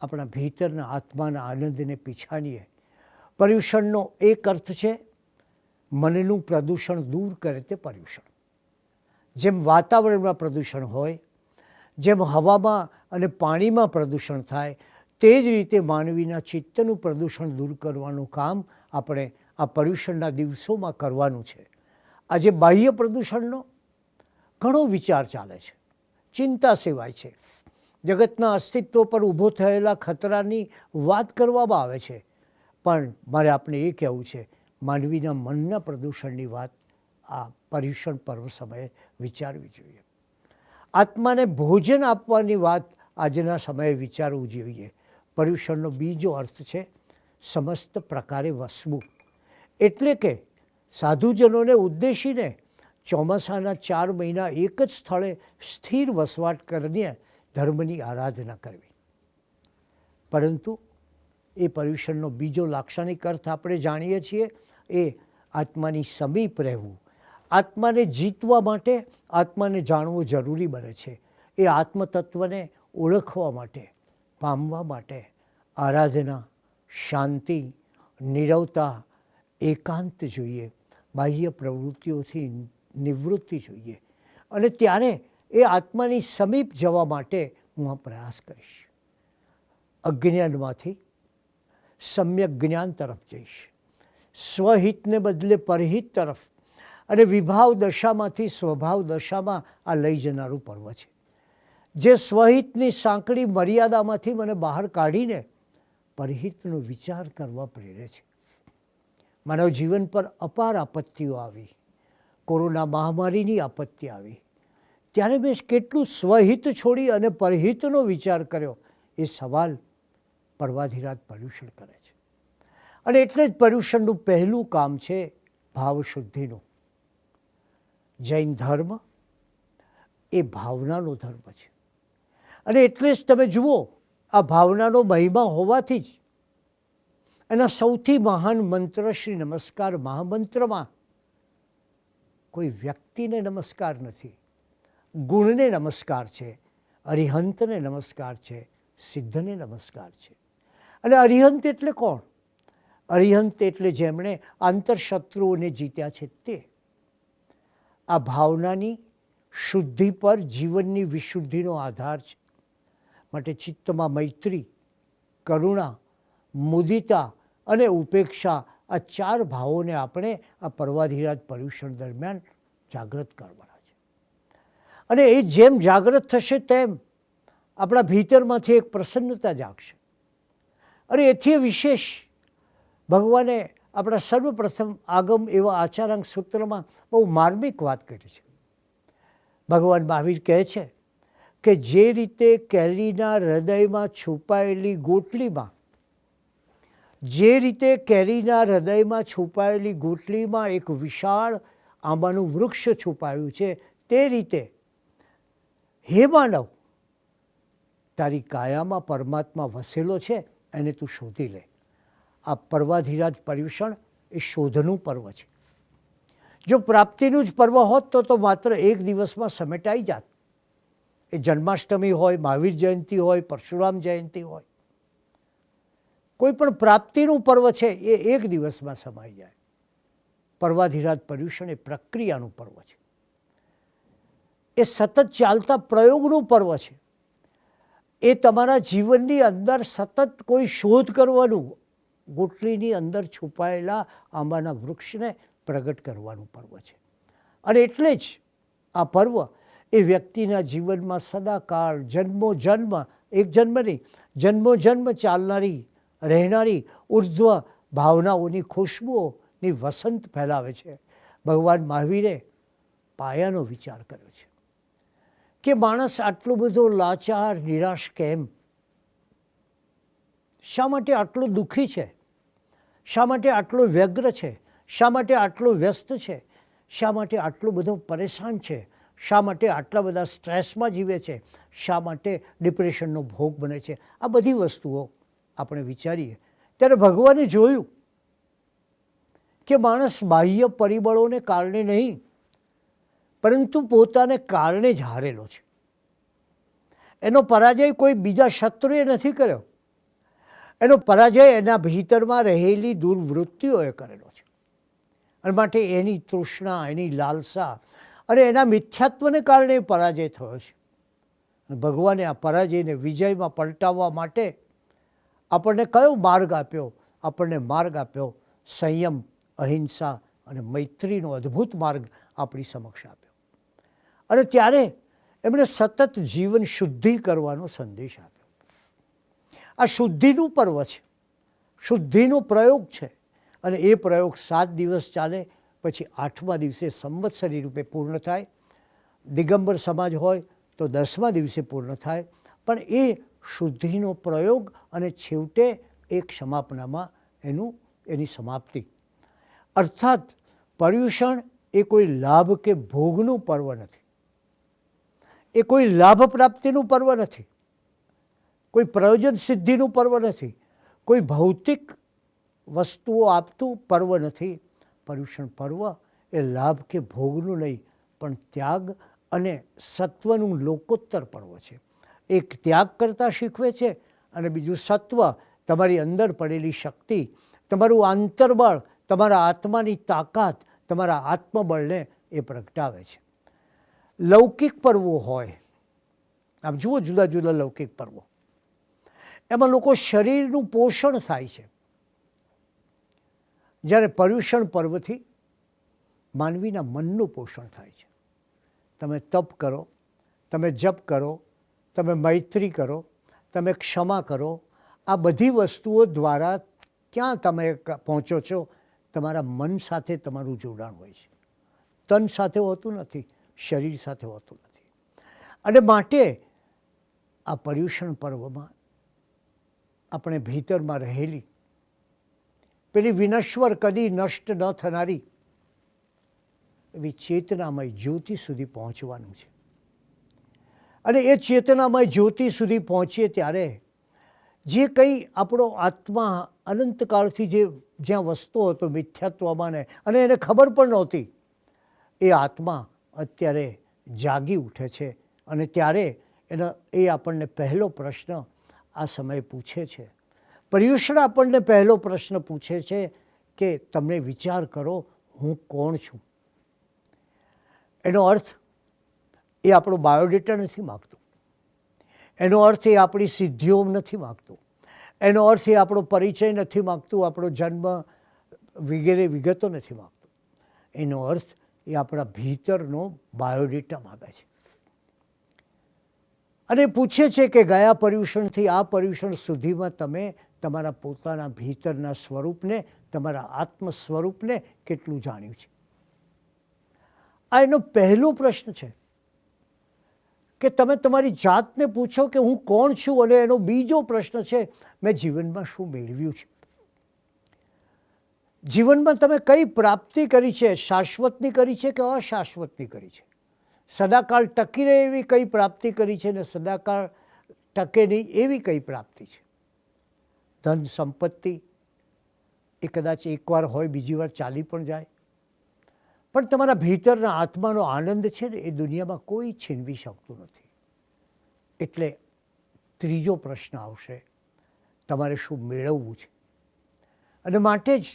આપણા ભીતરના આત્માના આનંદને પીછાણીએ. પર્યુષણનો એક અર્થ છે મનનું પ્રદૂષણ દૂર કરે તે પર્યુષણ. જેમ વાતાવરણમાં પ્રદૂષણ હોય, જેમ હવામાં અને પાણીમાં પ્રદૂષણ થાય, તે જ રીતે માનવીના ચિત્તનું પ્રદૂષણ દૂર કરવાનું કામ આપણે આ પર્યુષણના દિવસોમાં કરવાનું છે. આજે બાહ્ય પ્રદૂષણનો ઘણો વિચાર ચાલે છે, ચિંતા સેવાય છે. જગતના અસ્તિત્વ પર ઊભો થયેલા ખતરાની વાત કરવામાં આવે છે, પણ મારે આપણે એ કહેવું છે, માનવીના મનના પ્રદૂષણની વાત આ પર્યુષણ પર્વ સમયે વિચારવી જોઈએ. આત્માને ભોજન આપવાની વાત આજના સમયે વિચારવું જોઈએ. પર્યુષણનો બીજો અર્થ છે સમસ્ત પ્રકારે વસવું. એટલે કે સાધુજનોને ઉદ્દેશીને ચોમાસાના 4 મહિના એક જ સ્થળે સ્થિર વસવાટ કરીને ધર્મની આરાધના કરવી. પરંતુ એ પર્યુષણનો બીજો લાક્ષણિક અર્થ આપણે જાણીએ છીએ, એ આત્માની સમીપ રહેવું. આત્માને જીતવા માટે આત્માને જાણવું જરૂરી બને છે. એ આત્મતત્વને ઓળખવા માટે, પામવા માટે આરાધના, શાંતિ, નીરવતા, એકાંત જોઈએ. બાહ્ય પ્રવૃત્તિઓથી નિવૃત્તિ જોઈએ, અને ત્યારે એ આત્માની સમીપ જવા માટે હું આ પ્રયાસ કરીશ. અજ્ઞાનમાંથી સમ્યક જ્ઞાન તરફ જઈશ, સ્વહિતને બદલે પરહિત તરફ, અને વિભાવ દશામાંથી સ્વભાવ દશામાં આ લઈ જનારું પર્વ છે. જે સ્વહિતની સાંકડી મર્યાદામાંથી મને બહાર કાઢીને પરહિતનો વિચાર કરવા પ્રેરે છે. માનવ જીવન પર અપાર આપત્તિઓ આવી, કોરોના મહામારીની આપત્તિ આવી, ત્યારે મેં કેટલું સ્વહિત છોડી અને પરહિતનો વિચાર કર્યો, એ સવાલ પર્વાધિરાજ પર્યુષણ કરે છે. અને એટલે જ પર્યુષણનું પહેલું કામ છે ભાવ શુદ્ધિનું. જૈન ધર્મ એ ભાવનાનો ધર્મ છે. અને એટલે જ તમે જુઓ, આ ભાવનાનો મહિમા હોવાથી જ એના સૌથી મહાન મંત્ર શ્રી નમસ્કાર મહામંત્રમાં કોઈ વ્યક્તિને નમસ્કાર નથી, ગુણને નમસ્કાર છે, અરિહંતને નમસ્કાર છે, સિદ્ધને નમસ્કાર છે. અને અરિહંત એટલે કોણ? અરિહંત એટલે જેમણે આંતરશત્રુઓને જીત્યા છે તે. આ ભાવનાની શુદ્ધિ પર જીવનની વિશુદ્ધિનો આધાર છે. માટે ચિત્તમાં મૈત્રી, કરુણા, મુદિતા અને ઉપેક્ષા, આ 4 ભાવોને આપણે આ પર્વાધિરાજ પર્યુષણ દરમિયાન જાગૃત કરવાના છે. અને એ જેમ જાગૃત થશે તેમ આપણા ભીતરમાંથી એક પ્રસન્નતા જાગશે. અને એથી વિશેષ ભગવાને આપણા સર્વપ્રથમ આગમ એવા આચારાંગ સૂત્રમાં બહુ માર્મિક વાત કરી છે. ભગવાન મહાવીર કહે છે કે જે રીતે કેરીના હૃદયમાં છુપાયેલી ગોટલીમાં, જે રીતે કેરીના હૃદયમાં છુપાયેલી ગોટલીમાં એક વિશાળ આંબાનું વૃક્ષ છુપાયું છે, તે રીતે હે માનવ, તારી કાયામાં પરમાત્મા વસેલો છે, એને તું શોધી લે. આ પર્વાધિરાજ પર્યુષણ એ શોધનું પર્વ છે. જો પ્રાપ્તિનું જ પર્વ હોત તો માત્ર એક દિવસમાં સમેટાઈ જાત. એ જન્માષ્ટમી હોય, મહાવીર જયંતિ હોય, પરશુરામ જયંતિ હોય, કોઈ પણ પ્રાપ્તિનું પર્વ છે એ એક દિવસમાં સમાઈ જાય. પર્વાધિરાજ પર્યુષણ એ પ્રક્રિયાનું પર્વ છે, એ સતત ચાલતા પ્રયોગનું પર્વ છે. એ તમારા જીવનની અંદર સતત કોઈ શોધ કરવાનું, ગોટલીની અંદર છુપાયેલા આંબાના વૃક્ષને પ્રગટ કરવાનું પર્વ છે. અને એટલે જ આ પર્વ એ વ્યક્તિના જીવનમાં સદાકાળ, જન્મો જન્મ, એક જન્મ નહીં, જન્મો જન્મ ચાલનારી, રહેનારી ઉર્ધ્વ ભાવનાઓની ખુશ્બુઓની વસંત ફેલાવે છે. ભગવાન મહાવીરે પાયાનો વિચાર કર્યો છે કે માણસ આટલો બધો લાચાર, નિરાશ કેમ? શા માટે આટલો દુઃખી છે? શા માટે આટલો વ્યગ્ર છે? શા માટે આટલો વ્યસ્ત છે? શા માટે આટલો બધો પરેશાન છે? શા માટે આટલા બધા સ્ટ્રેસમાં જીવે છે? શા માટે ડિપ્રેશનનો ભોગ બને છે? આ બધી વસ્તુઓ આપણે વિચારીએ ત્યારે ભગવાને જોયું કે માણસ બાહ્ય પરિબળોને કારણે નહીં, પરંતુ પોતાને કારણે જ હારેલો છે. એનો પરાજય કોઈ બીજા શત્રુએ નથી કર્યો, એનો પરાજય એના ભીતરમાં રહેલી દુર્વૃત્તિઓએ કરેલો છે. અને માટે એની તૃષ્ણા, એની લાલસા અને એના મિથ્યાત્વને કારણે પરાજય થયો છે. ભગવાને આ પરાજયને વિજયમાં પલટાવવા માટે આપણને કયો માર્ગ આપ્યો? આપણને માર્ગ આપ્યો સંયમ, અહિંસા અને મૈત્રીનો અદ્ભુત માર્ગ આપણી સમક્ષ આપ્યો. અને ત્યારે એમણે સતત જીવન શુદ્ધિ કરવાનો સંદેશ આપ્યો. આ શુદ્ધિનું પર્વ છે, શુદ્ધિનો પ્રયોગ છે. અને એ પ્રયોગ 7 દિવસ ચાલે, પછી 8મા દિવસે સંવત્સરી રૂપે પૂર્ણ થાય. દિગંબર સમાજ હોય તો 10મા દિવસે પૂર્ણ થાય. પણ એ શુદ્ધિનો પ્રયોગ અને છેવટે એક સમાપનામાં એની સમાપ્તિ. અર્થાત પર્યુષણ એ કોઈ લાભ કે ભોગનું પર્વ નથી, એ કોઈ લાભ પ્રાપ્તિનું પર્વ નથી, કોઈ પ્રયોજન સિદ્ધિનું પર્વ નથી, કોઈ ભૌતિક વસ્તુઓ આપતું પર્વ નથી. પર્યુષણ પર્વ એ લાભ કે ભોગનું નહીં, પણ ત્યાગ અને સત્વનું લોકોત્તર પર્વ છે. એક ત્યાગ કરતાં શીખવે છે અને બીજું સત્વ, તમારી અંદર પડેલી શક્તિ, તમારું આંતરબળ, તમારા આત્માની તાકાત, તમારા આત્મબળને એ પ્રગટાવે છે. લૌકિક પર્વો હોય, આમ જુઓ જુદા જુદા લૌકિક પર્વો, એમાં લોકો શરીરનું પોષણ થાય છે. જ્યારે પર્યુષણ પર્વથી માનવીના મનનું પોષણ થાય છે. તમે તપ કરો, તમે જપ કરો, તમે મૈત્રી કરો, તમે ક્ષમા કરો, આ બધી વસ્તુઓ દ્વારા ક્યાં તમે પહોંચો છો? તમારા મન સાથે તમારું જોડાણ હોય છે. તન સાથે હોતું નથી, શરીર સાથે હોતું નથી. અને માટે આ પર્યુષણ પર્વમાં આપણે ભીતરમાં રહેલી પેલી વિનશ્વર, કદી નષ્ટ ન થનારી એવી ચેતનામય જ્યોતિ સુધી પહોંચવાનું છે. અને એ ચેતનામય જ્યોતિ સુધી પહોંચીએ ત્યારે જે કંઈ આપણો આત્મા અનંતકાળથી જ્યાં વસતો હતો મિથ્યાત્વમાં ને, અને એને ખબર પણ નહોતી, એ આત્મા અત્યારે જાગી ઉઠે છે. અને ત્યારે એ આપણને પહેલો પ્રશ્ન આ સમયે પૂછે છે. પર્યુષણ આપણને પહેલો પ્રશ્ન પૂછે છે કે તમે વિચાર કરો, હું કોણ છું? એનો અર્થ એ આપણો બાયોડેટા નથી માગતું. એનો અર્થ એ આપણી સિદ્ધિઓ નથી માગતું. એનો અર્થ એ આપણો પરિચય નથી માગતું, આપણો જન્મ વગેરે વિગતો નથી માગતું. એનો અર્થ એ આપણા ભીતરનો બાયોડેટા માગે છે. અને પૂછે છે કે ગયા પર્યુષણથી આ પર્યુષણ સુધીમાં તમે તમારા પોતાના ભીતરના સ્વરૂપને, તમારા આત્મ સ્વરૂપને કેટલું જાણ્યું છે? આ એનો પહેલો પ્રશ્ન છે કે તમે તમારી જાતને પૂછો કે હું કોણ છું. અને એનો બીજો પ્રશ્ન છે, મેં જીવનમાં શું મેળવ્યું છે? જીવનમાં તમે કઈ પ્રાપ્તિ કરી છે? શાશ્વતની કરી છે કે અશાશ્વતની કરી છે? સદાકાળ ટકી રહે એવી કઈ પ્રાપ્તિ કરી છે ને સદાકાળ ટકે નહીં એવી કઈ પ્રાપ્તિ છે? ધન સંપત્તિ એ કદાચ એકવાર હોય, બીજી વાર ચાલી પણ જાય, પણ તમારા ભીતરના આત્માનો આનંદ છે ને એ દુનિયામાં કોઈ છીનવી શકતું નથી. એટલે ત્રીજો પ્રશ્ન આવશે, તમારે શું મેળવવું છે? અને માટે જ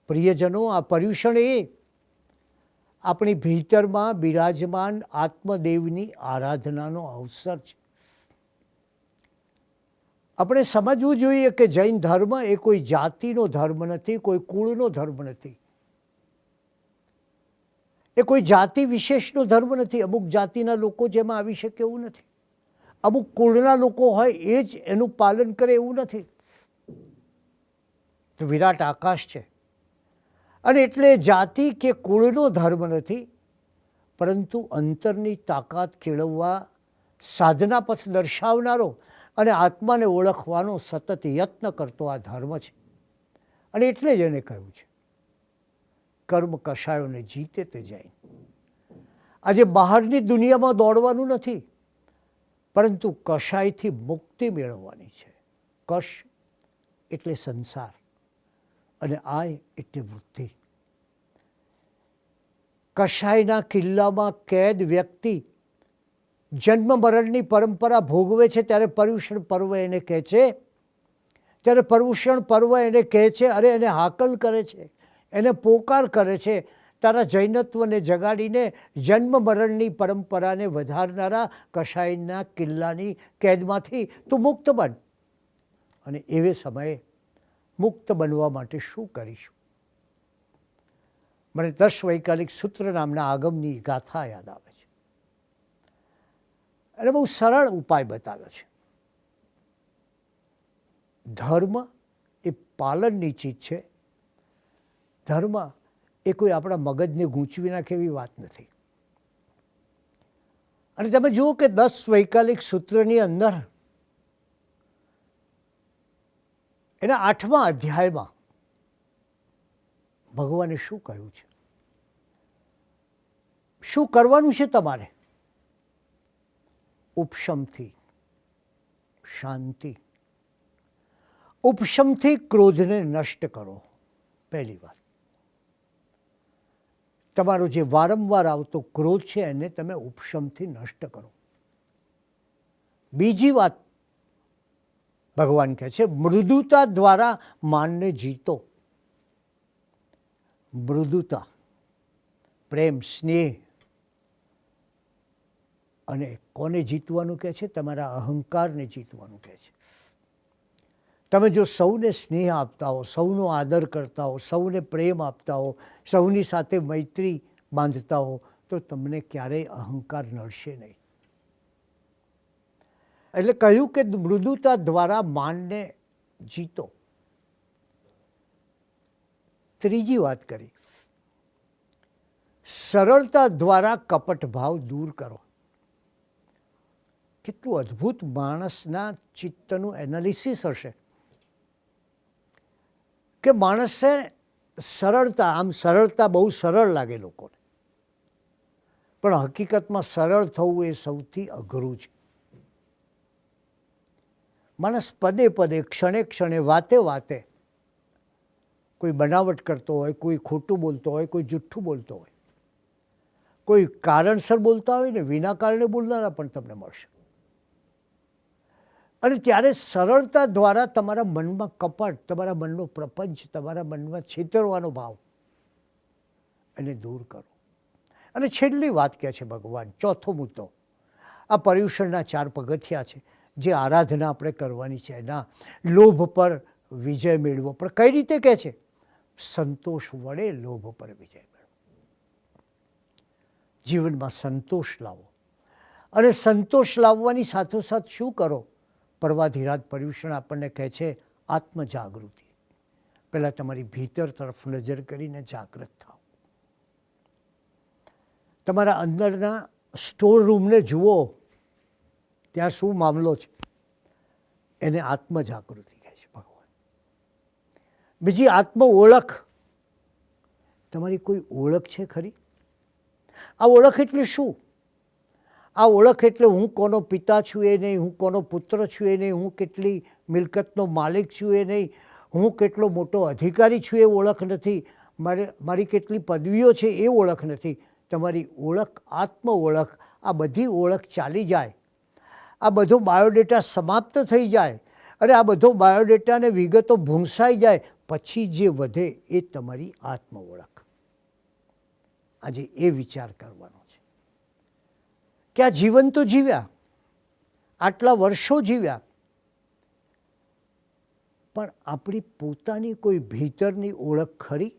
પ્રિયજનો, આ પર્યુષણ એ આપણી ભીતરમાં બિરાજમાન આત્મદેવની આરાધનાનો અવસર છે. આપણે સમજવું જોઈએ કે જૈન ધર્મ એ કોઈ જાતિનો ધર્મ નથી, કોઈ કુળનો ધર્મ નથી, એ કોઈ જાતિ વિશેષનો ધર્મ નથી. અમુક જાતિના લોકો જેમાં આવી શકે એવું નથી, અમુક કુળના લોકો હોય એ જ એનું પાલન કરે એવું નથી. તો વિરાટ આકાશ છે. અને એટલે જાતિ કે કુળનો ધર્મ નથી, પરંતુ અંતરની તાકાત કેળવવા સાધના પથ દર્શાવનારો અને આત્માને ઓળખવાનો સતત યત્ન કરતો આ ધર્મ છે. અને એટલે જ એને કહ્યું છે કર્મ કષાયોને જીતે તે જૈન. આજે બહારની દુનિયામાં દોડવાનું નથી, પરંતુ કષાયથી મુક્તિ મેળવવાની છે. કશ એટલે સંસાર અને આય એટલે વૃત્તિ. કષાયના કિલ્લામાં કેદ વ્યક્તિ જન્મ મરણની પરંપરા ભોગવે છે ત્યારે પર્યુષણ પર્વ એને કહે છે, ત્યારે પર્યુષણ પર્વ એને કહે છે, અરે એને હાકલ કરે છે, એને પોકાર કરે છે, તારા જૈનત્વને જગાડીને જન્મ મરણની પરંપરાને વધારનારા કષાયના કિલ્લાની કેદમાંથી તું મુક્ત બન. અને એવે સમયે મુક્ત બનવા માટે શું કરીશું? મને 10 વૈકાલિક સૂત્ર નામના આગમની ગાથા યાદ આવે છે. અને બહુ સરળ ઉપાય બતાવ્યો છે. ધર્મ એ પાલનની ચીજ છે. ધર્મ એ કોઈ આપણા મગજને ગૂંચવી નાખે એવી વાત નથી. અને તમે જુઓ કે 10 વૈકાલિક સૂત્રની અંદર એના 8મા અધ્યાયમાં ભગવાને શું કહ્યું છે? શું કરવાનું છે તમારે? ઉપશમથી શાંતિ, ઉપશમથી ક્રોધને નષ્ટ કરો. પહેલી વાત, તમારો જે વારંવાર આવતો ક્રોધ છે એને તમે ઉપશમથી નષ્ટ કરો. બીજી વાત ભગવાન કહે છે, મૃદુતા દ્વારા માનને જીતો. મૃદુતા, પ્રેમ, સ્નેહ. અને કોને જીતવાનું કહે છે? તમારા અહંકારને જીતવાનું કહે છે. તમે જો સૌને સ્નેહ આપતા હો, સૌનો આદર કરતા હો, સૌને પ્રેમ આપતા હો, સૌની સાથે મૈત્રી બાંધતા હો, તો તમને ક્યારેય અહંકાર નડશે નહીં. એટલે કહ્યું કે મૃદુતા દ્વારા માનને જીતો. ત્રીજી વાત કરી, સરળતા દ્વારા કપટ ભાવ દૂર કરો. કેટલું અદ્ભુત માણસના ચિત્તનું એનાલિસિસ હશે કે માણસે સરળતા, આમ સરળતા બહુ સરળ લાગે લોકોને, પણ હકીકતમાં સરળ થવું એ સૌથી અઘરું છે. માણસ પદે પદે, ક્ષણે ક્ષણે, વાતે વાતે કોઈ બનાવટ કરતો હોય, કોઈ ખોટું બોલતો હોય, કોઈ જુઠ્ઠું બોલતો હોય, કોઈ કારણસર બોલતા હોય ને વિના કારણે બોલનારા પણ તમને મળશે. અને ત્યારે સરળતા દ્વારા તમારા મનમાં કપટ, તમારા મનનો પ્રપંચ, તમારા મનમાં છેતરવાનો ભાવ એને દૂર કરો. અને છેલ્લી વાત કહે છે ભગવાન, ચોથો મુદ્દો, આ પર્યુષણના 4 પગથિયા છે જે આરાધના આપણે કરવાની છે, એના લોભ પર વિજય મેળવો. પણ કઈ રીતે કહે છે? સંતોષ વડે લોભ પર વિજય મેળવો. જીવનમાં સંતોષ લાવો. અને સંતોષ લાવવાની સાથોસાથ શું કરો? પર્વાધિરાજ પર્યુષણ આપણને કહે છે આત્મજાગૃતિ. પહેલાં તમારી ભીતર તરફ નજર કરીને જાગૃત થાઓ. તમારા અંદરના સ્ટોર રૂમને જુઓ, ત્યાં શું મામલો છે, એને આત્મજાગૃતિ કહે છે ભગવાન. બીજી આત્મ ઓળખ. તમારી કોઈ ઓળખ છે ખરી? આ ઓળખ એટલે શું? આ ઓળખ એટલે હું કોનો પિતા છું એ નહીં, હું કોનો પુત્ર છું એ નહીં, હું કેટલી મિલકતનો માલિક છું એ નહીં, હું કેટલો મોટો અધિકારી છું એ ઓળખ નથી, મારી કેટલી પદવીઓ છે એ ઓળખ નથી. તમારી ઓળખ, આત્મ ઓળખ, આ બધી ઓળખ ચાલી જાય, આ બધો બાયોડેટા સમાપ્ત થઈ જાય અને આ બધો બાયોડેટાને વિગતો ભૂંસાઈ જાય, પછી જે વધે એ તમારી આત્મ ઓળખ. આજે એ વિચાર કરવાનો છે કે આ જીવન તો જીવ્યા, આટલા વર્ષો જીવ્યા, પણ આપણી પોતાની કોઈ ભીતરની ઓળખ ખરી?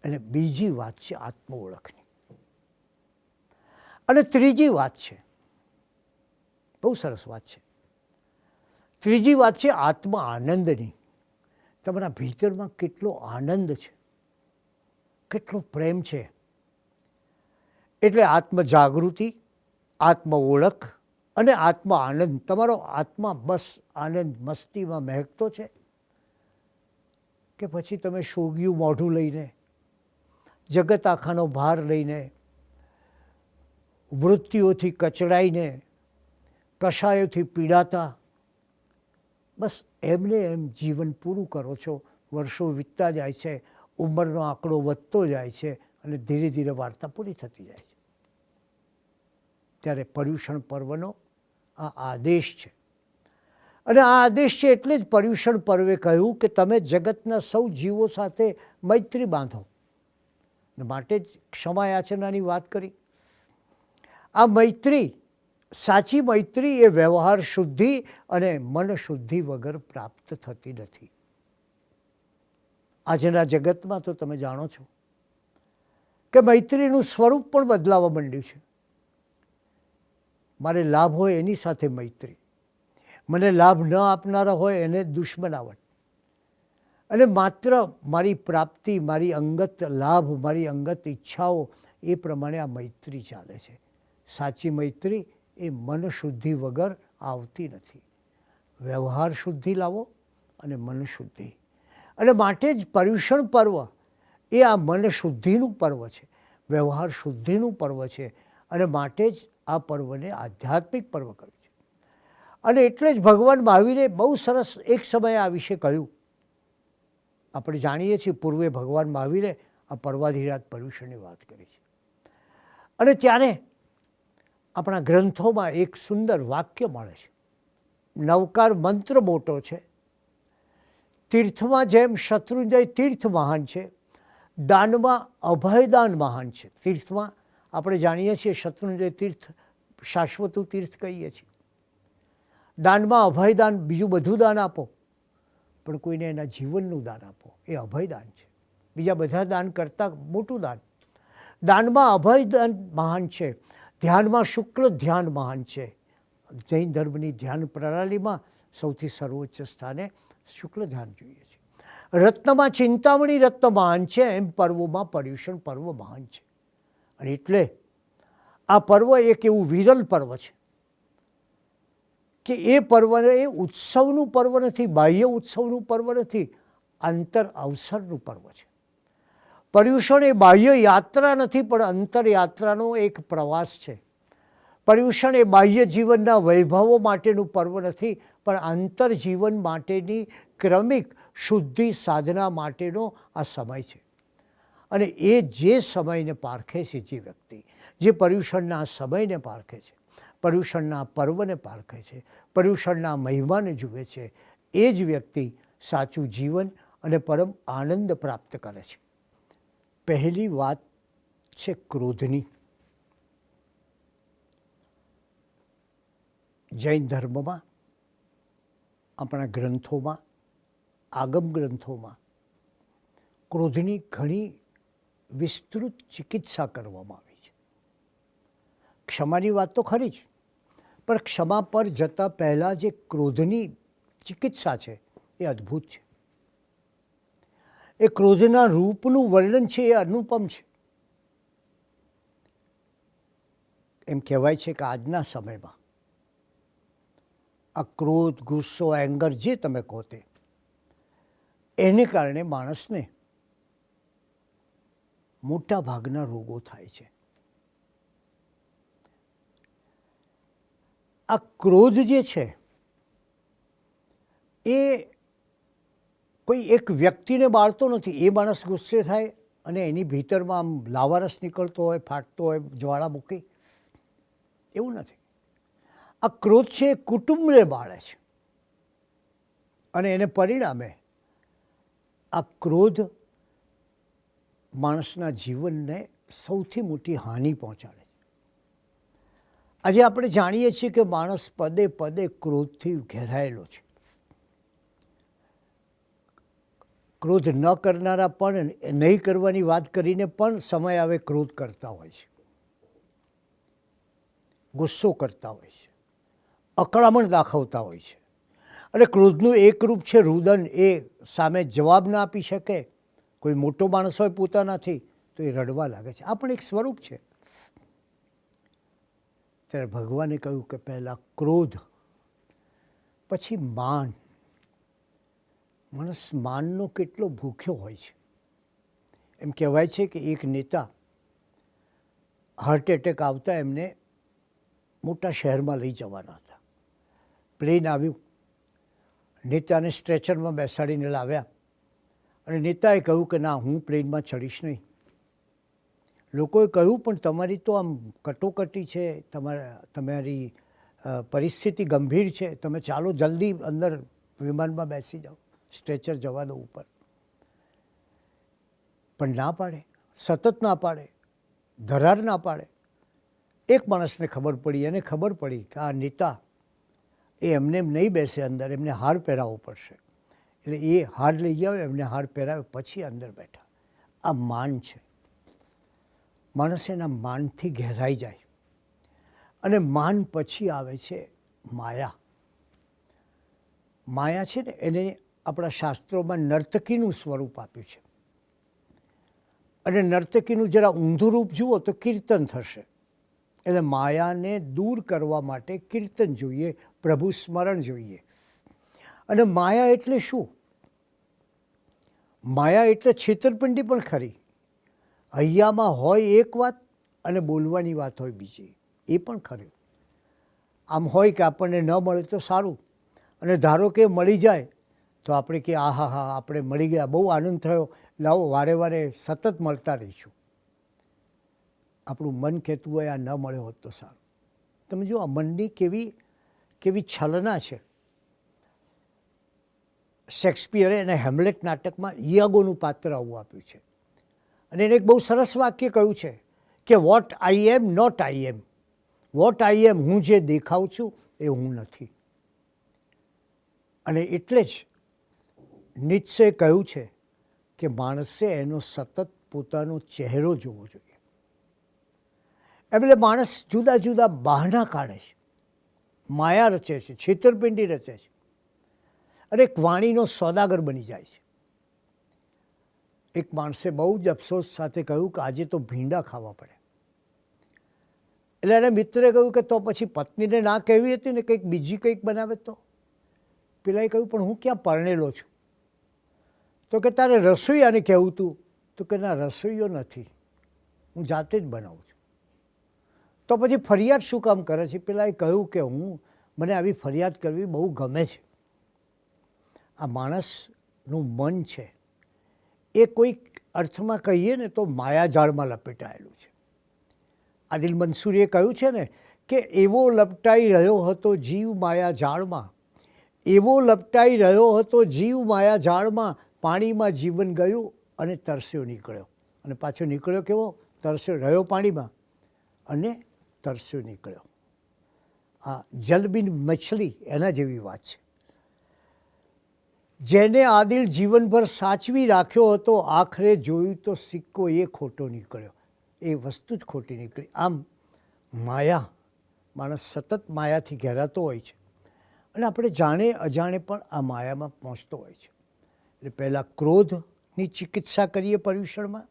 અને બીજી વાત છે આત્મ ઓળખની. અને ત્રીજી વાત છે, બહુ સરસ વાત છે, ત્રીજી વાત છે આત્મ આનંદની. તમારા ભીતરમાં કેટલો આનંદ છે, કેટલો પ્રેમ છે. એટલે આત્મ જાગૃતિ, આત્મ ઓળખ અને આત્મ આનંદ. તમારો આત્મા બસ આનંદ મસ્તીમાં મહેકતો છે કે પછી તમે શોગિયું મોઢું લઈને, જગત આખાનો ભાર લઈને, વૃત્તિઓથી કચડાઈને, કશાયોથી પીડાતા બસ એમને એમ જીવન પૂરું કરો છો. વર્ષો વીતતા જાય છે, ઉંમરનો આંકડો વધતો જાય છે અને ધીરે ધીરે વાર્તા પૂરી થતી જાય છે. ત્યારે પર્યુષણ પર્વનો આ આદેશ છે. અને આ આદેશ છે એટલે જ પર્યુષણ પર્વે કહ્યું કે તમે જગતના સૌ જીવો સાથે મૈત્રી બાંધો. માટે જ ક્ષમા યાચનાની વાત કરી. આ મૈત્રી, સાચી મૈત્રી એ વ્યવહાર શુદ્ધિ અને મન શુદ્ધિ વગર પ્રાપ્ત થતી નથી. આજના જગતમાં તો તમે જાણો છો કે મૈત્રીનું સ્વરૂપ પણ બદલાવા માંડ્યું છે. મારે લાભ હોય એની સાથે મૈત્રી, મને લાભ ન આપનારા હોય એને દુશ્મનાવટ, અને માત્ર મારી પ્રાપ્તિ, મારી અંગત લાભ, મારી અંગત ઈચ્છાઓ એ પ્રમાણે આ મૈત્રી ચાલે છે. સાચી મૈત્રી એ મન શુદ્ધિ વગર આવતી નથી. વ્યવહાર શુદ્ધિ લાવો અને મન શુદ્ધિ. અને માટે જ પર્યુષણ પર્વ એ આ મન શુદ્ધિનું પર્વ છે, વ્યવહાર શુદ્ધિનું પર્વ છે. અને માટે જ આ પર્વને આધ્યાત્મિક પર્વ કહ્યું છે. અને એટલે જ ભગવાન મહાવીરે બહુ સરસ એક સમયે આ વિશે કહ્યું. આપણે જાણીએ છીએ પૂર્વે ભગવાન મહાવીરે આ પર્વાધિરાજ પર્યુષણની વાત કરી છે. અને ત્યારે આપણા ગ્રંથોમાં એક સુંદર વાક્ય મળે છે. નવકાર મંત્ર મોટો છે. તીર્થમાં જેમ શત્રુંજય તીર્થ મહાન છે, દાનમાં અભયદાન મહાન છે. તીર્થમાં આપણે જાણીએ છીએ શત્રુંજય તીર્થ શાશ્વતું તીર્થ કહીએ છીએ. દાનમાં અભયદાન, બીજું બધું દાન આપો પણ કોઈને એના જીવનનું દાન આપો, એ અભયદાન છે. બીજા બધા દાન કરતાં મોટું દાન. દાનમાં અભયદાન મહાન છે, ધ્યાનમાં શુક્લ ધ્યાન મહાન છે, જૈન ધર્મની ધ્યાન પ્રણાલીમાં સૌથી સર્વોચ્ચ સ્થાને શુક્લ ધ્યાન જોઈએ છે. રત્નમાં ચિંતામણી રત્ન મહાન છે, એમ પર્વોમાં પર્યુષણ પર્વ મહાન છે. અને એટલે આ પર્વ એક એવું વિરલ પર્વ છે કે એ પર્વ એ ઉત્સવનું પર્વ નથી, બાહ્ય ઉત્સવનું પર્વ નથી, અંતર અવસરનું પર્વ છે. પર્યુષણ એ બાહ્ય યાત્રા નથી, પણ અંતર યાત્રાનો એક પ્રવાસ છે. પર્યુષણ એ બાહ્ય જીવનના વૈભવો માટેનું પર્વ નથી, પણ આંતર જીવન માટેની ક્રમિક શુદ્ધિ સાધના માટેનો આ સમય છે. અને એ જે સમયને પારખે છે, જે વ્યક્તિ જે પર્યુષણના સમયને પારખે છે, પર્યુષણના પર્વને પારખે છે, પર્યુષણના મહિમાને જુએ છે, એ જ વ્યક્તિ સાચું જીવન અને પરમ આનંદ પ્રાપ્ત કરે છે. પહેલી વાત છે ક્રોધની. જૈન ધર્મમાં, આપણા ગ્રંથોમાં, આગમ ગ્રંથોમાં ક્રોધની ઘણી વિસ્તૃત ચિકિત્સા કરવામાં આવી છે. ક્ષમાની વાત તો ખરી જ, પણ ક્ષમા પર જતાં પહેલાં જે ક્રોધની ચિકિત્સા છે એ અદ્ભુત છે. એ ક્રોધના રૂપનું વર્ણન છે એ અનુપમ છે. એમ કહેવાય છે કે આજના સમયમાં આ ક્રોધ, ગુસ્સો, એંગર જે તમે કહો તે, એને કારણે માણસને મોટા ભાગના રોગો થાય છે. આ ક્રોધ જે છે એ કોઈ એક વ્યક્તિને બાળતો નથી. એ માણસ ગુસ્સે થાય અને એની ભીતરમાં આમ લાવારસ નીકળતો હોય, ફાટતો હોય, જ્વાળામુખી, એવું નથી. આ ક્રોધ છે એ કુટુંબને બાળે છે. અને એને પરિણામે આ ક્રોધ માણસના જીવનને સૌથી મોટી હાનિ પહોંચાડે છે. આજે આપણે જાણીએ છીએ કે માણસ પદે પદે ક્રોધથી ઘેરાયેલો છે. ક્રોધ ન કરનારા પણ નહીં કરવાની વાત કરીને પણ સમય આવે ક્રોધ કરતા હોય છે, ગુસ્સો કરતા હોય છે, અકળામણ દાખવતા હોય છે. અને ક્રોધનું એક રૂપ છે રુદન. એ સામે જવાબ ના આપી શકે. કોઈ મોટો માણસ હોય પોતાનાથી તો એ રડવા લાગે છે. આ પણ એક સ્વરૂપ છે. ત્યારે ભગવાને કહ્યું કે પહેલાં ક્રોધ, પછી માન. માણસ માનનો કેટલો ભૂખ્યો હોય છે. એમ કહેવાય છે કે એક નેતા હાર્ટ એટેક આવતા એમને મોટા શહેરમાં લઈ જવાના હતા. પ્લેન આવ્યું, નેતાને સ્ટ્રેચરમાં બેસાડીને લાવ્યા અને નેતાએ કહ્યું કે ના, હું પ્લેનમાં ચડીશ નહીં. લોકોએ કહ્યું પણ તમારી તો આમ કટોકટી છે, તમારી પરિસ્થિતિ ગંભીર છે, તમે ચાલો જલ્દી અંદર વિમાનમાં બેસી જાઓ, સ્ટ્રેચર જવા દો ઉપર. પણ ના પાડે, સતત ના પાડે, ધરાર ના પાડે. એક માણસને ખબર પડી, એને ખબર પડી કે આ નેતા એ એમને નહીં બેસે અંદર, એમને હાર પહેરાવવો પડશે. એટલે એ હાર લઈ આવે, એમને હાર પહેરાવે, પછી અંદર બેઠા. આ માન છે. માણસ એના માનથી ઘેરાઈ જાય. અને માન પછી આવે છે માયા. માયા છે ને, એને આપણા શાસ્ત્રોમાં નર્તકીનું સ્વરૂપ આપ્યું છે. અને નર્તકીનું જરા ઊંધું રૂપ જુઓ તો કીર્તન થશે. એટલે માયાને દૂર કરવા માટે કીર્તન જોઈએ, પ્રભુ સ્મરણ જોઈએ. અને માયા એટલે શું? માયા એટલે છેતરપિંડી પણ ખરી. હૈયામાં હોય એક વાત અને બોલવાની વાત હોય બીજી, એ પણ ખરી. આમ હોય કે આપણને ન મળે તો સારું, અને ધારો કે મળી જાય તો આપણે કે આહા હા, આપણે મળી ગયા, બહુ આનંદ થયો, લાવો વારે વારે સતત મળતા રહીશું. આપણું મન કહેતું હોય આ ન મળ્યો હોત તો સારું. તમે જુઓ આ મનની કેવી છલના છે. શેક્સપિયરે એને હેમ્લેટ નાટકમાં ઇયાગોનું પાત્ર આવું આપ્યું છે. અને એને એક બહુ સરસ વાક્ય કહ્યું છે કે what I am not I am. What I am, હું જે દેખાઉં છું એ હું નથી. અને એટલે જ નીત્સે કહ્યું છે કે માણસે એનો સતત પોતાનો ચહેરો જોવો જોઈએ. એટલે માણસ જુદા જુદા બહાના કાઢે છે. માયા રચે છે, છેતરપિંડી રચે છે અને એક વાણીનો સોદાગર બની જાય છે. એક માણસે બહુ જ અફસોસ સાથે કહ્યું કે આજે તો ભીંડા ખાવા પડે. એટલે એના મિત્રે કહ્યું કે તો પછી પત્નીને ના કહેવી હતી ને કંઈક બીજી કંઈક બનાવે તો. પેલાએ કહ્યું પણ હું ક્યાં પરણેલો છું. તો કે તારે રસોઈયાને કહેવું તું. તો કે ના, રસોઈયો નથી, હું જાતે જ બનાવું છું. તો પછી ફરિયાદ શું કામ કરે છે? પેલાએ કહ્યું કે મને આવી ફરિયાદ કરવી બહુ ગમે છે. આ માણસનું મન છે એ કોઈક અર્થમાં કહીએ ને તો માયાજાળમાં લપેટાયેલું છે. આદિલ મંસૂરીએ કહ્યું છે ને કે એવો લપટાઈ રહ્યો હતો જીવ માયાજાળમાં, એવો લપટાઈ રહ્યો હતો જીવ માયાજાળમાં, પાણીમાં જીવન ગયું અને તરસ્યો નીકળ્યો. અને પાછો નીકળ્યો કેવો? તરસ્યો રહ્યો પાણીમાં અને તરસ્યો નીકળ્યો. આ જલબિન મછલી એના જેવી વાત છે. જેને આદિલ જીવનભર સાચવી રાખ્યો હતો, આખરે જોયું તો સિક્કો એ ખોટો નીકળ્યો, એ વસ્તુ જ ખોટી નીકળી. આમ માયા, માણસ સતત માયાથી ઘેરાતો હોય છે અને આપણે જાણે અજાણે પણ આ માયામાં પહોંચતો હોય છે. એટલે પહેલાં ક્રોધની ચિકિત્સા કરીએ પર્યુષણમાં,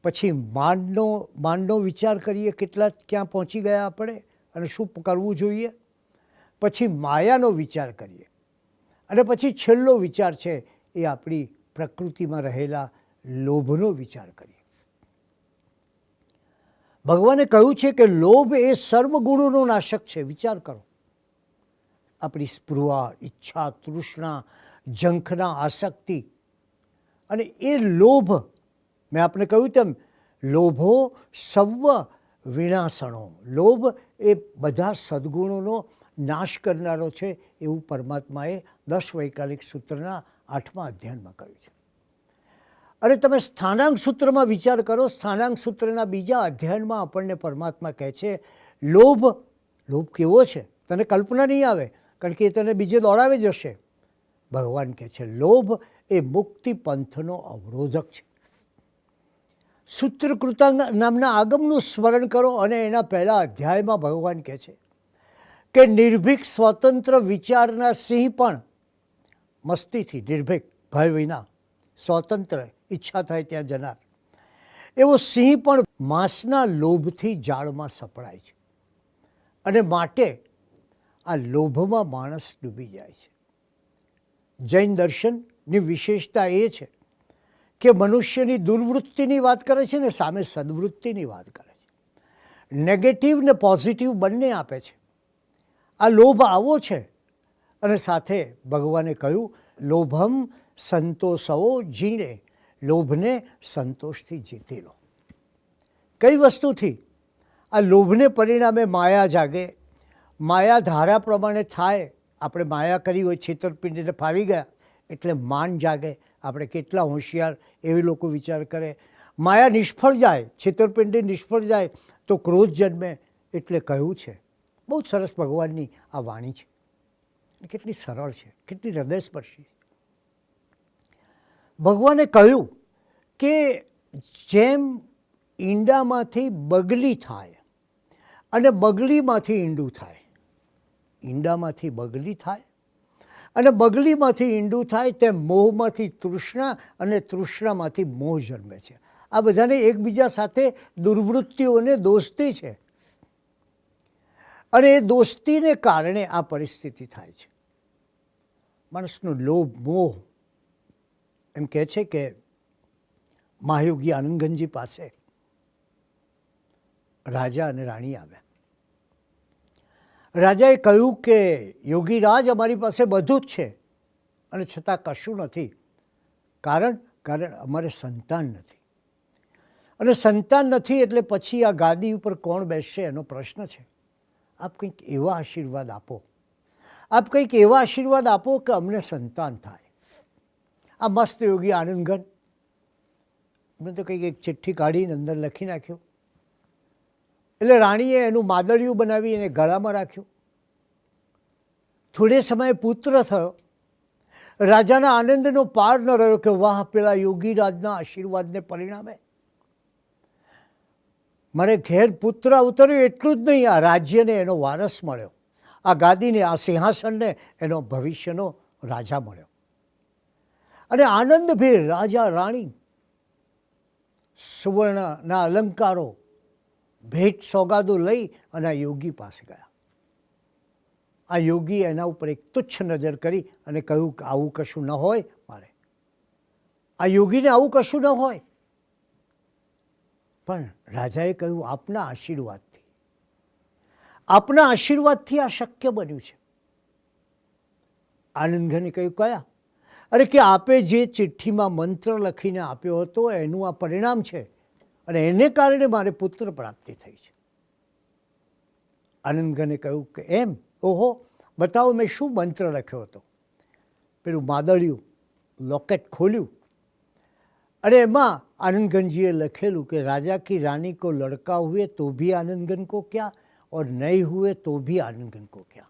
પછી માનનો વિચાર કરીએ કેટલા ક્યાં પહોંચી ગયા આપણે અને શું કરવું જોઈએ, પછી માયાનો વિચાર કરીએ અને પછી છેલ્લો વિચાર છે એ આપણી પ્રકૃતિમાં રહેલા લોભનો વિચાર કરીએ. ભગવાને કહ્યું છે કે લોભ એ સર્વગુણોનો નાશક છે. વિચાર કરો, આપણી સ્પૃહા, ઈચ્છા, તૃષ્ણા, ઝંખના, આસક્તિ અને એ લોભ, મેં આપણે કહ્યું તેમ લોભો સર્વ વિનાશણો, લોભ એ બધા સદ્ગુણોનો નાશ કરનારો છે એવું પરમાત્માએ 10 વૈકાલિક સૂત્રના 8મા અધ્યાયમાં કહ્યું છે. અને તમે સ્થાનાંક સૂત્રમાં વિચાર કરો, સ્થાનાંક સૂત્રના 2જા અધ્યાયમાં આપણને પરમાત્મા કહે છે લોભ કેવો છે તને કલ્પના નહીં આવે, કારણ કે એ તને બીજે દોડાવે જશે. ભગવાન કહે છે લોભ એ મુક્તિ પંથનો અવરોધક છે. સૂત્રકૃતાંગ નામના આગમનું સ્મરણ કરો અને એના પહેલા અધ્યાયમાં ભગવાન કહે છે કે નિર્ભીક સ્વતંત્ર વિચારના સિંહ પણ મસ્તીથી, નિર્ભીક, ભય વિના, સ્વતંત્ર, ઈચ્છા થાય ત્યાં જનાર, એવો સિંહ પણ માંસના લોભથી જાળમાં સપડાય છે. અને માટે આ લોભમાં માણસ ડૂબી જાય છે. જૈન દર્શનની વિશેષતા એ છે કે મનુષ્યની દુર્વૃત્તિની વાત કરે છે ને સામે સદવૃત્તિની વાત કરે છે. નેગેટિવ ને પોઝિટિવ બંને આપે છે. આ લોભ આવો છે અને સાથે ભગવાને કહ્યું લોભમ સંતોષવો જીણે, લોભને સંતોષથી જીતી લો. કઈ વસ્તુથી? આ લોભને પરિણામે માયા જાગે, માયા ધારા પ્રમાણે થાય. આપણે માયા કરી હોય, છેતરપિંડીને ફાવી ગયા એટલે માન જાગે. આપણે કેટલા હોશિયાર એવી લોકો વિચાર કરે. માયા નિષ્ફળ જાય, છેતરપિંડી નિષ્ફળ જાય તો ક્રોધ જન્મે. એટલે કહ્યું છે, બહુ સરસ ભગવાનની આ વાણી છે, કેટલી સરળ છે, કેટલી હૃદયસ્પર્શી. ભગવાને કહ્યું કે જેમ ઈંડામાંથી બગલી થાય અને બગલીમાંથી ઈંડું થાય, ઈંડામાંથી બગલી થાય અને બગલીમાંથી ઈંડું થાય, તેમ મોહમાંથી તૃષ્ણા અને તૃષ્ણામાંથી મોહ જન્મે છે. આ બધાને એકબીજા સાથે દુર્વૃત્તિઓને દોસ્તી છે અને એ દોસ્તીને કારણે આ પરિસ્થિતિ થાય છે. માણસનો લોભ, મોહ. એમ કહે છે કે મહાયોગી આનંદગંજી પાસે રાજા અને રાણી આવ્યા. રાજાએ કહ્યું કે યોગીરાજ, અમારી પાસે બધું જ છે અને છતાં કશું નથી. કારણ અમારે સંતાન નથી. અને સંતાન નથી એટલે પછી આ ગાદી ઉપર કોણ બેસશે એનો પ્રશ્ન છે. આપ કંઈક એવા આશીર્વાદ આપો, આપ કંઈક એવા આશીર્વાદ આપો કે અમને સંતાન થાય. આ મસ્ત યોગી આનંદગન મેં તો કંઈક એક ચિઠ્ઠી કાઢીને અંદર લખી નાખ્યું. એટલે રાણીએ એનું માદળિયું બનાવી એને ગળામાં રાખ્યું. થોડે સમયે પુત્ર થયો. રાજાના આનંદનો પાર ન રહ્યો કે વાહ, પેલા યોગીરાજના આશીર્વાદને પરિણામે મારે ઘેર પુત્ર અવતર્યો. એટલું જ નહીં, આ રાજ્યને એનો વારસ મળ્યો. આ ગાદીને, આ સિંહાસનને એનો ભવિષ્યનો રાજા મળ્યો. અને આનંદભેર રાજા રાણી સુવર્ણના અલંકારો, ભેટ સોગાદો લઈ અને આ યોગી પાસે ગયા. આ યોગી એના ઉપર એક તુચ્છ નજર કરી અને કહ્યું કે આવું કશું ન હોય મારે. આ યોગીને આવું કશું ન હોય. પણ રાજાએ કહ્યું આપના આશીર્વાદથી, આપના આશીર્વાદથી આ શક્ય બન્યું છે. આનંદઘને કહ્યું કયા? અરે કે આપે જે ચિઠ્ઠીમાં મંત્ર લખીને આપ્યો હતો એનું આ પરિણામ છે અને એને કારણે મારે પુત્ર પ્રાપ્તિ થઈ છે. આનંદઘને કહ્યું કે એમ? ઓહો, બતાવો મેં શું મંત્ર લખ્યો હતો. પેલું માદળિયું લોકેટ ખોલ્યું અને એમાં आनंदगंज लखेलू कि राजा की रानी को लड़का हुए तो भी आनंदगन को क्या और नहीं हुए तो भी आनंदगन को क्या.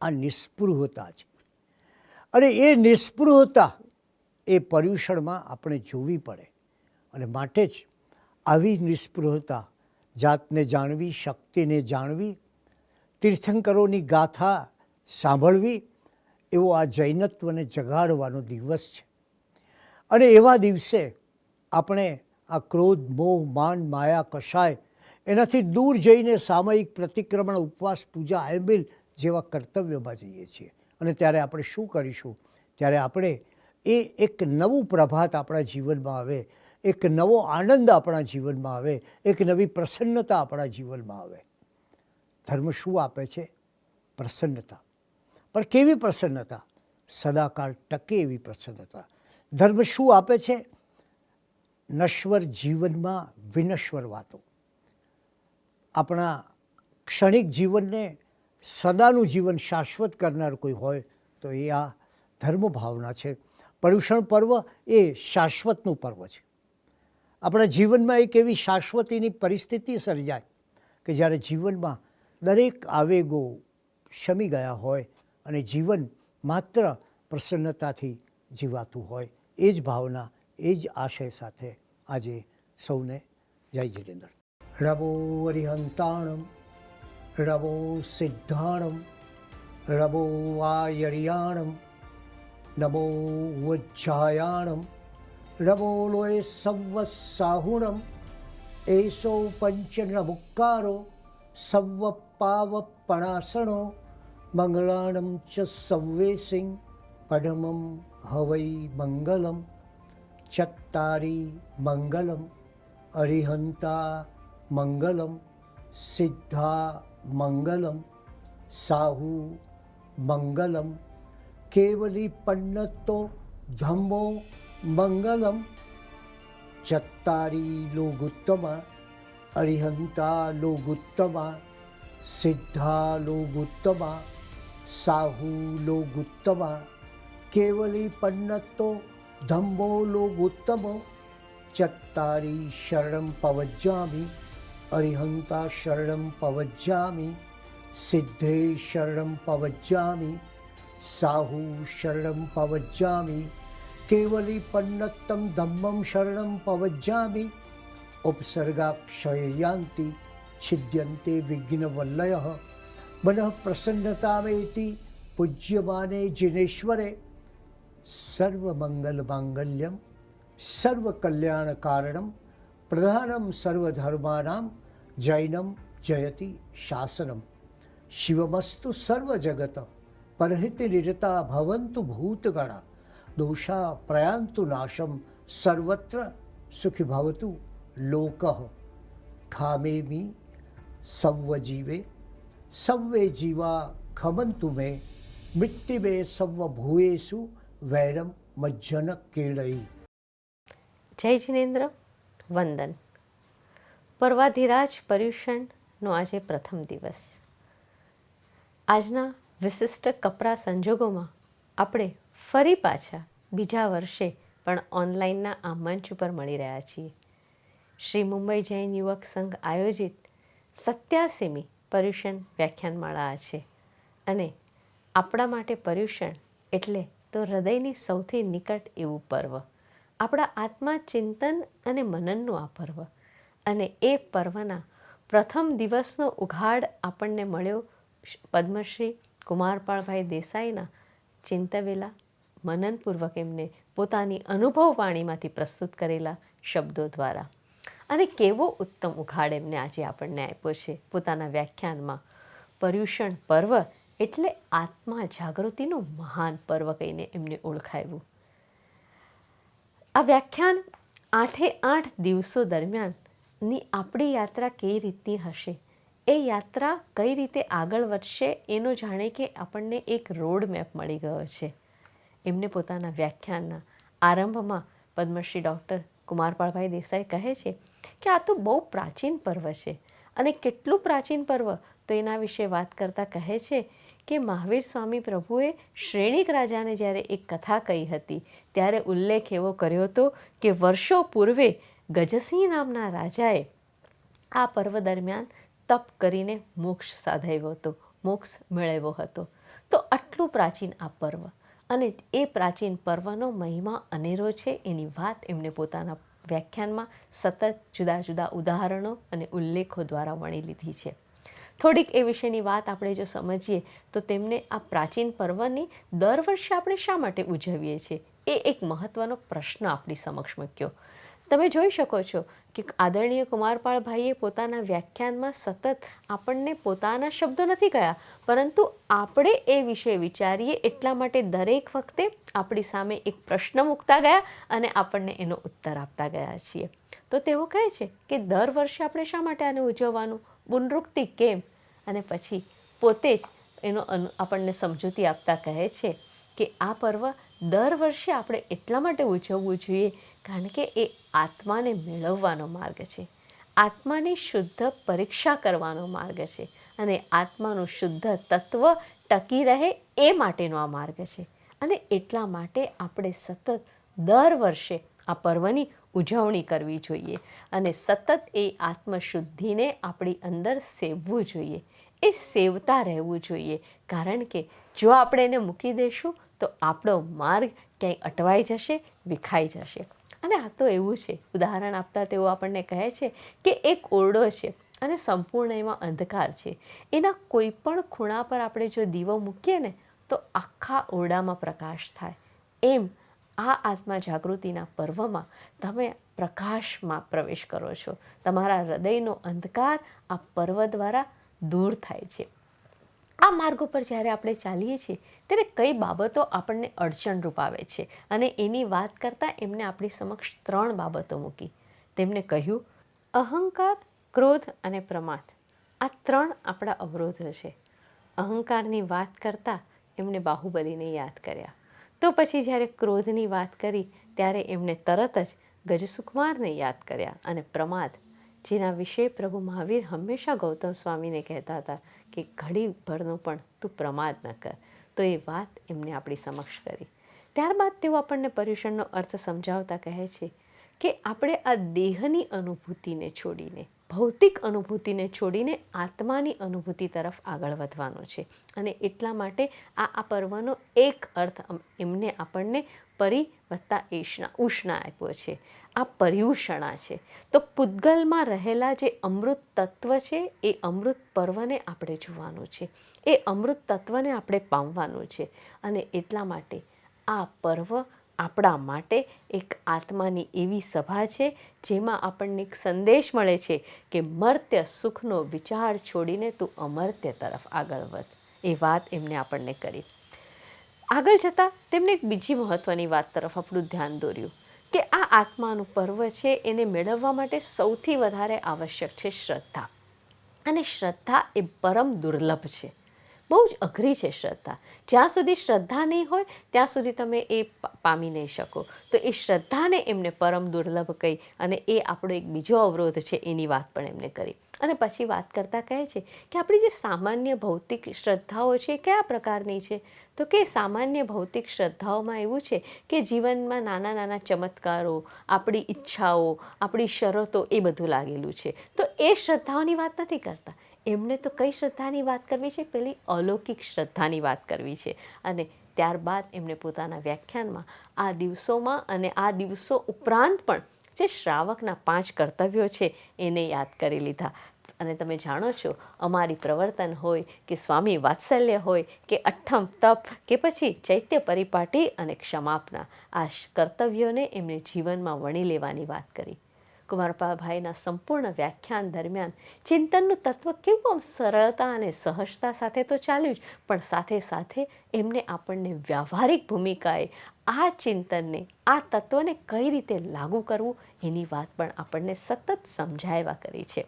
आ निस्पृहता है. अरे ये निस्पृहता એ પર્યુષણમાં આપણે જોવી પડે અને માટે જ આવી નિસ્પૃહતા, જાતને જાણવી, શક્તિને જાણવી, તીર્થંકરોની ગાથા સાંભળવી એવો આ જૈનત્વને જગાડવાનો દિવસ છે. અને એવા દિવસે આપણે આ ક્રોધ, મોહ, માન, માયા, કષાય એનાથી દૂર જઈને સામયિક પ્રતિક્રમણ, ઉપવાસ, પૂજા, આયબિલ જેવા કર્તવ્યોમાં જઈએ છીએ. અને ત્યારે આપણે શું કરીશું? ત્યારે આપણે એ એક નવું પ્રભાત આપણા જીવનમાં આવે, એક નવો આનંદ આપણા જીવનમાં આવે, એક નવી પ્રસન્નતા આપણા જીવનમાં આવે. ધર્મ શું આપે છે? પ્રસન્નતા. પણ કેવી પ્રસન્નતા? સદાકાળ ટકે એવી પ્રસન્નતા. ધર્મ શું આપે છે? નશ્વર જીવનમાં વિનશ્વર વાતો. આપણા ક્ષણિક જીવનને સદાનું જીવન શાશ્વત કરનાર કોઈ હોય તો એ આ ધર્મ ભાવના છે. પર્યુષણ પર્વ એ શાશ્વતનું પર્વ છે. આપણા જીવનમાં એક એવી શાશ્વતીની પરિસ્થિતિ સર્જાય કે જ્યારે જીવનમાં દરેક આવેગો શમી ગયા હોય અને જીવન માત્ર પ્રસન્નતાથી જીવાતું હોય. એ જ ભાવના, એ જ આશય સાથે આજે સૌને જય જિનેન્દ્ર. રવો અરિહંતાણમ, રવો સિદ્ધાણમ, રવો આયર્યાણમ, નમો વજ્જાયાણમ, રવો લોય સવસાહુણમ, એસો પંચનમુક્કારો સવ પાવપણાસણો મંગળાણમ ચ સવ્વેસિંગ પડમમ હવૈ મંગલમ. ચત્તારી મંગલમ, અરિહંતા મંગલમ, સિદ્ધા મંગલમ, સાહુ મંગલમ, કેવલી પન્નતો ધમ્મો મંગલમ. ચત્તારી લોગુત્તમા, અરિહંતા લોગુત્તમા, સિદ્ધા લોગુત્તમા, સાહુ લોગુત્તમા, કેવલી પન્નતો ધમ્મો લોગુત્તમો. ચત્તારી શરણમ પવજ્જામિ, અરિહંતા શરણમ પવજ્જામિ, સિદ્ધે શરણમ પવજ્જામિ, સાહુ શરણમ પવજ્જામિ, કેવલી પન્નતમ ધમ્મમ શરણમ પવજ્જામિ. ઉપસર્ગાક્ષયયાન્તિ છિદ્યન્તે વિઘ્નવલ્લયઃ મનઃ પ્રસન્નતામેતિ પૂજ્યમાને જિનેશ્વરે. સર્વમંગલ માંગલ્યમ સર્વકલ્યાણકારણમ પ્રધાનમ સર્વધર્માનામ જૈનમ જયતિ શાસનમ. શિવમસ્તુ સર્વજગત પરહિત નિરતા ભવન્તુ ભૂતગણા દોષા પ્રયાન્તુ નાશમ સર્વત્ર સુખી ભવતુ લોકઃ. ખામેમી સવ્વજીવે સવ્વે જીવા ખમંતુ મે મૃત્યુમે સવ્વભૂયેષુ વૈરમ મજ્જન કેળઈ. જય જિનેન્દ્ર, વંદન. પર્વાધિરાજ પર્યુષણનો આજે પ્રથમ દિવસ. આજના વિશિષ્ટ કપરા સંજોગોમાં આપણે ફરી પાછા બીજા વર્ષે પણ ઓનલાઈનના આ મંચ ઉપર મળી રહ્યા છીએ. શ્રી મુંબઈ જૈન યુવક સંઘ આયોજિત 87મી પર્યુષણ વ્યાખ્યાનમાળા છે અને આપણા માટે પર્યુષણ એટલે તો હૃદયની સૌથી નિકટ એવું પર્વ, આપણા આત્મા ચિંતન અને મનનનું આ પર્વ. અને એ પર્વના પ્રથમ દિવસનો ઉઘાડ આપણને મળ્યો પદ્મશ્રી કુમારપાળભાઈ દેસાઈના ચિંતવેલા મનનપૂર્વક એમને પોતાની અનુભવ વાણીમાંથી પ્રસ્તુત કરેલા શબ્દો દ્વારા. અને કેવો ઉત્તમ ઉઘાડ એમને આજે આપણને આપ્યો છે પોતાના વ્યાખ્યાનમાં. પર્યુષણ પર્વ એટલે આત્મા જાગૃતિનું મહાન પર્વ કહીને એમને ઓળખાવ્યું. આ વ્યાખ્યાન 8 દિવસો દરમિયાનની આપણી યાત્રા કઈ રીતની હશે, એ યાત્રા કઈ રીતે આગળ વધશે એનો જાણે કે આપણને એક રોડ મેપ મળી ગયો છે. એમને પોતાના વ્યાખ્યાનના આરંભમાં પદ્મશ્રી ડૉક્ટર કુમારપાળભાઈ દેસાઈ કહે છે કે આ તો બહુ પ્રાચીન પર્વ છે. અને કેટલું પ્રાચીન પર્વ તો એના વિશે વાત કરતાં કહે છે કે મહાવીર સ્વામી પ્રભુએ શ્રેણિક રાજાને જ્યારે એક કથા કહી હતી ત્યારે ઉલ્લેખ એવો કર્યો હતો કે વર્ષો પૂર્વે ગજસિંહ નામના રાજાએ આ પર્વ દરમિયાન તપ કરીને મોક્ષ સાધાવ્યો હતો, મોક્ષ મેળવ્યો હતો. તો આટલું પ્રાચીન આ પર્વ અને એ પ્રાચીન પર્વનો મહિમા અનેરો છે એની વાત એમને પોતાના વ્યાખ્યાનમાં સતત જુદા જુદા ઉદાહરણો અને ઉલ્લેખો દ્વારા વણી લીધી છે. થોડીક એ વિશેની વાત આપણે જો સમજીએ તો તેમને આ પ્રાચીન પર્વની દર વર્ષે આપણે શા માટે ઉજવીએ છીએ એ એક મહત્ત્વનો પ્રશ્ન આપણી સમક્ષ મૂક્યો. તમે જોઈ શકો છો કે આદરણીય કુમારપાળભાઈએ પોતાના વ્યાખ્યાનમાં સતત આપણને પોતાના શબ્દો નથી કહ્યા, પરંતુ આપણે એ વિશે વિચારીએ એટલા માટે દરેક વખતે આપણી સામે એક પ્રશ્ન મૂકતા ગયા અને આપણને એનો ઉત્તર આપતા ગયા છીએ. તો તેઓ કહે છે કે દર વર્ષે આપણે શા માટે આને ઉજવવાનું, પુનરુક્તિ કેમ, અને પછી પોતે જ એનો આપણને સમજૂતી આપતા કહે છે કે આ પર્વ દર વર્ષે આપણે એટલા માટે ઉજવવું જોઈએ કારણ કે એ આત્માને મેળવવાનો માર્ગ છે, આત્માની શુદ્ધ પરીક્ષા કરવાનો માર્ગ છે અને આત્માનું શુદ્ધ તત્વ ટકી રહે એ માટેનો આ માર્ગ છે. અને એટલા માટે આપણે સતત દર વર્ષે આ પર્વની ઉજવણી કરવી જોઈએ અને સતત એ આત્મશુદ્ધિને આપણી અંદર સેવવું જોઈએ, એ સેવતા રહેવું જોઈએ. કારણ કે જો આપણે એને મૂકી દઈશું તો આપણો માર્ગ ક્યાંય અટવાઈ જશે, વિખાઈ જશે. અને આ તો એવું છે, ઉદાહરણ આપતા તેઓ આપણને કહે છે કે એક ઓરડો છે અને સંપૂર્ણ એમાં અંધકાર છે. એના કોઈ પણ ખૂણા પર આપણે જો દીવો મૂકીએ ને તો આખા ઓરડામાં પ્રકાશ થાય. એમ આ આત્મા જાગૃતિના પર્વમાં તમે પ્રકાશમાં પ્રવેશ કરો છો. તમારા હૃદયનો અંધકાર આ પર્વ દ્વારા દૂર થાય છે. આ માર્ગ ઉપર જ્યારે આપણે ચાલીએ છીએ ત્યારે કઈ બાબતો આપણને અડચણરૂપ આવે છે અને એની વાત કરતાં એમને આપણી સમક્ષ 3 બાબતો મૂકી. તેમને કહ્યું અહંકાર, ક્રોધ અને પ્રમાદ. આ 3 આપણા અવરોધો છે. અહંકારની વાત કરતાં એમણે બાહુબલીને યાદ કર્યા. તો પછી જ્યારે ક્રોધની વાત કરી ત્યારે એમણે તરત જ ગજસુકુમારને યાદ કર્યા. અને પ્રમાદ, જેના વિશે પ્રભુ મહાવીર હંમેશા ગૌતમ સ્વામીને કહેતા હતા કે ઘડી ભરનું પણ તું પ્રમાદ ન કર. તો એ વાત એમને આપણી સમક્ષ કરી. ત્યારબાદ તેઓ આપણને પર્યુષણનો અર્થ સમજાવતા કહે છે કે આપણે આ દેહની અનુભૂતિને છોડીને, ભૌતિક અનુભૂતિને છોડીને આત્માની અનુભૂતિ તરફ આગળ વધવાનું છે. અને એટલા માટે આ પર્વનો એક અર્થ એમને આપણને પરિ+એષ્ણા ઉષ્ણા આપ્યો છે. આ પર્યુષણા છે. તો પૂતગલમાં રહેલા જે અમૃત તત્વ છે એ અમૃત પર્વને આપણે જોવાનું છે, એ અમૃત તત્વને આપણે પામવાનું છે. અને એટલા માટે આ પર્વ આપણા માટે એક આત્માની એવી સભા છે જેમાં આપણને એક સંદેશ મળે છે કે મર્ત્ય સુખનો વિચાર છોડીને તું અમર્ત્ય તરફ આગળ વધ. એ વાત એમને આપણને કરી. આગળ જતાં તેમણે એક બીજી મહત્ત્વની વાત તરફ આપણું ધ્યાન દોર્યું કે આ આત્માનું પર્વ છે એને મેળવવા માટે સૌથી વધારે આવશ્યક છે શ્રદ્ધા. અને શ્રદ્ધા એ પરમ દુર્લભ છે, બહુ જ અઘરી છે શ્રદ્ધા. જ્યાં સુધી શ્રદ્ધા નહીં હોય ત્યાં સુધી તમે એ પામી નહીં શકો. તો એ શ્રદ્ધાને એમને પરમ દુર્લભ કહી અને એ આપણો એક બીજો અવરોધ છે એની વાત પણ એમને કરી. અને પછી વાત કરતાં કહે છે કે આપણી જે સામાન્ય ભૌતિક શ્રદ્ધાઓ છે કયા પ્રકારની છે, તો કે સામાન્ય ભૌતિક શ્રદ્ધાઓમાં એવું છે કે જીવનમાં નાના નાના ચમત્કારો, આપણી ઈચ્છાઓ, આપણી શરતો એ બધું લાગેલું છે. તો એ શ્રદ્ધાઓની વાત નથી કરતા. એમને તો કઈ શ્રદ્ધાની વાત કરવી છે, પેલી અલૌકિક શ્રદ્ધાની વાત કરવી છે. અને ત્યારબાદ એમણે પોતાના વ્યાખ્યાનમાં આ દિવસોમાં અને આ દિવસો ઉપરાંત પણ જે શ્રાવકના 5 કર્તવ્યો છે એને યાદ કરી લીધા. અને તમે જાણો છો, અમારી પ્રવર્તન હોય કે સ્વામી વાત્સલ્ય હોય કે અઠ્ઠમ તપ કે પછી ચૈત્ય પરિપાટી અને ક્ષમાપના, આ કર્તવ્યોને એમને જીવનમાં વણી લેવાની વાત કરી. કુમારપાળભાઈના સંપૂર્ણ વ્યાખ્યાન દરમિયાન ચિંતનનું તત્વ કેવું આમ સરળતા અને સહજતા સાથે તો ચાલ્યું જ, પણ સાથે સાથે એમને આપણને વ્યવહારિક ભૂમિકાએ આ ચિંતનને, આ તત્વને કઈ રીતે લાગુ કરવું એની વાત પણ આપણને સતત સમજાવ્યા કરી છે.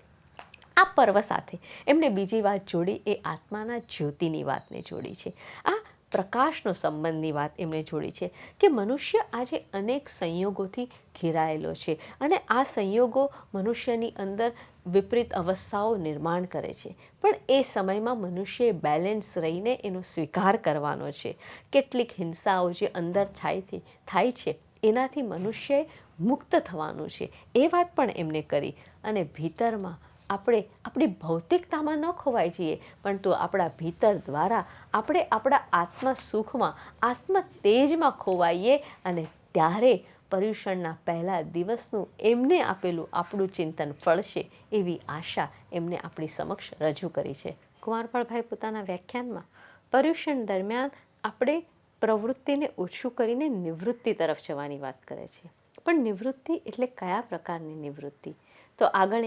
આ પર્વ સાથે એમને બીજી વાત જોડી એ આત્માના જ્યોતિની વાતને જોડી છે. આ પ્રકાશનો સંબંધની વાત એમણે જોડી છે કે મનુષ્ય આજે અનેક સંયોગોથી ઘેરાયેલો છે અને આ સંયોગો મનુષ્યની અંદર વિપરીત અવસ્થાઓ નિર્માણ કરે છે, પણ એ સમયમાં મનુષ્યએ બેલેન્સ રહીને એનો સ્વીકાર કરવાનો છે. કેટલીક હિંસાઓ જે અંદર થાય છે એનાથી મનુષ્યએ મુક્ત થવાનું છે, એ વાત પણ એમને કરી. અને ભીતરમાં આપણે આપણી ભૌતિકતામાં ન ખોવાઈ જઈએ, પરંતુ આપણા ભીતર દ્વારા આપણે આપણા આત્મ સુખમાં, આત્મ તેજમાં ખોવાઈએ, અને ત્યારે પર્યુષણના પહેલા દિવસનું એમને આપેલું આપણું ચિંતન ફળશે એવી આશા એમને આપણી સમક્ષ રજૂ કરી છે. કુમારપાળભાઈ પોતાના વ્યાખ્યાનમાં પર્યુષણ દરમિયાન આપણે પ્રવૃત્તિને ઓછું કરીને નિવૃત્તિ તરફ જવાની વાત કરે છે. પણ નિવૃત્તિ એટલે કયા પ્રકારની નિવૃત્તિ? તો આગળ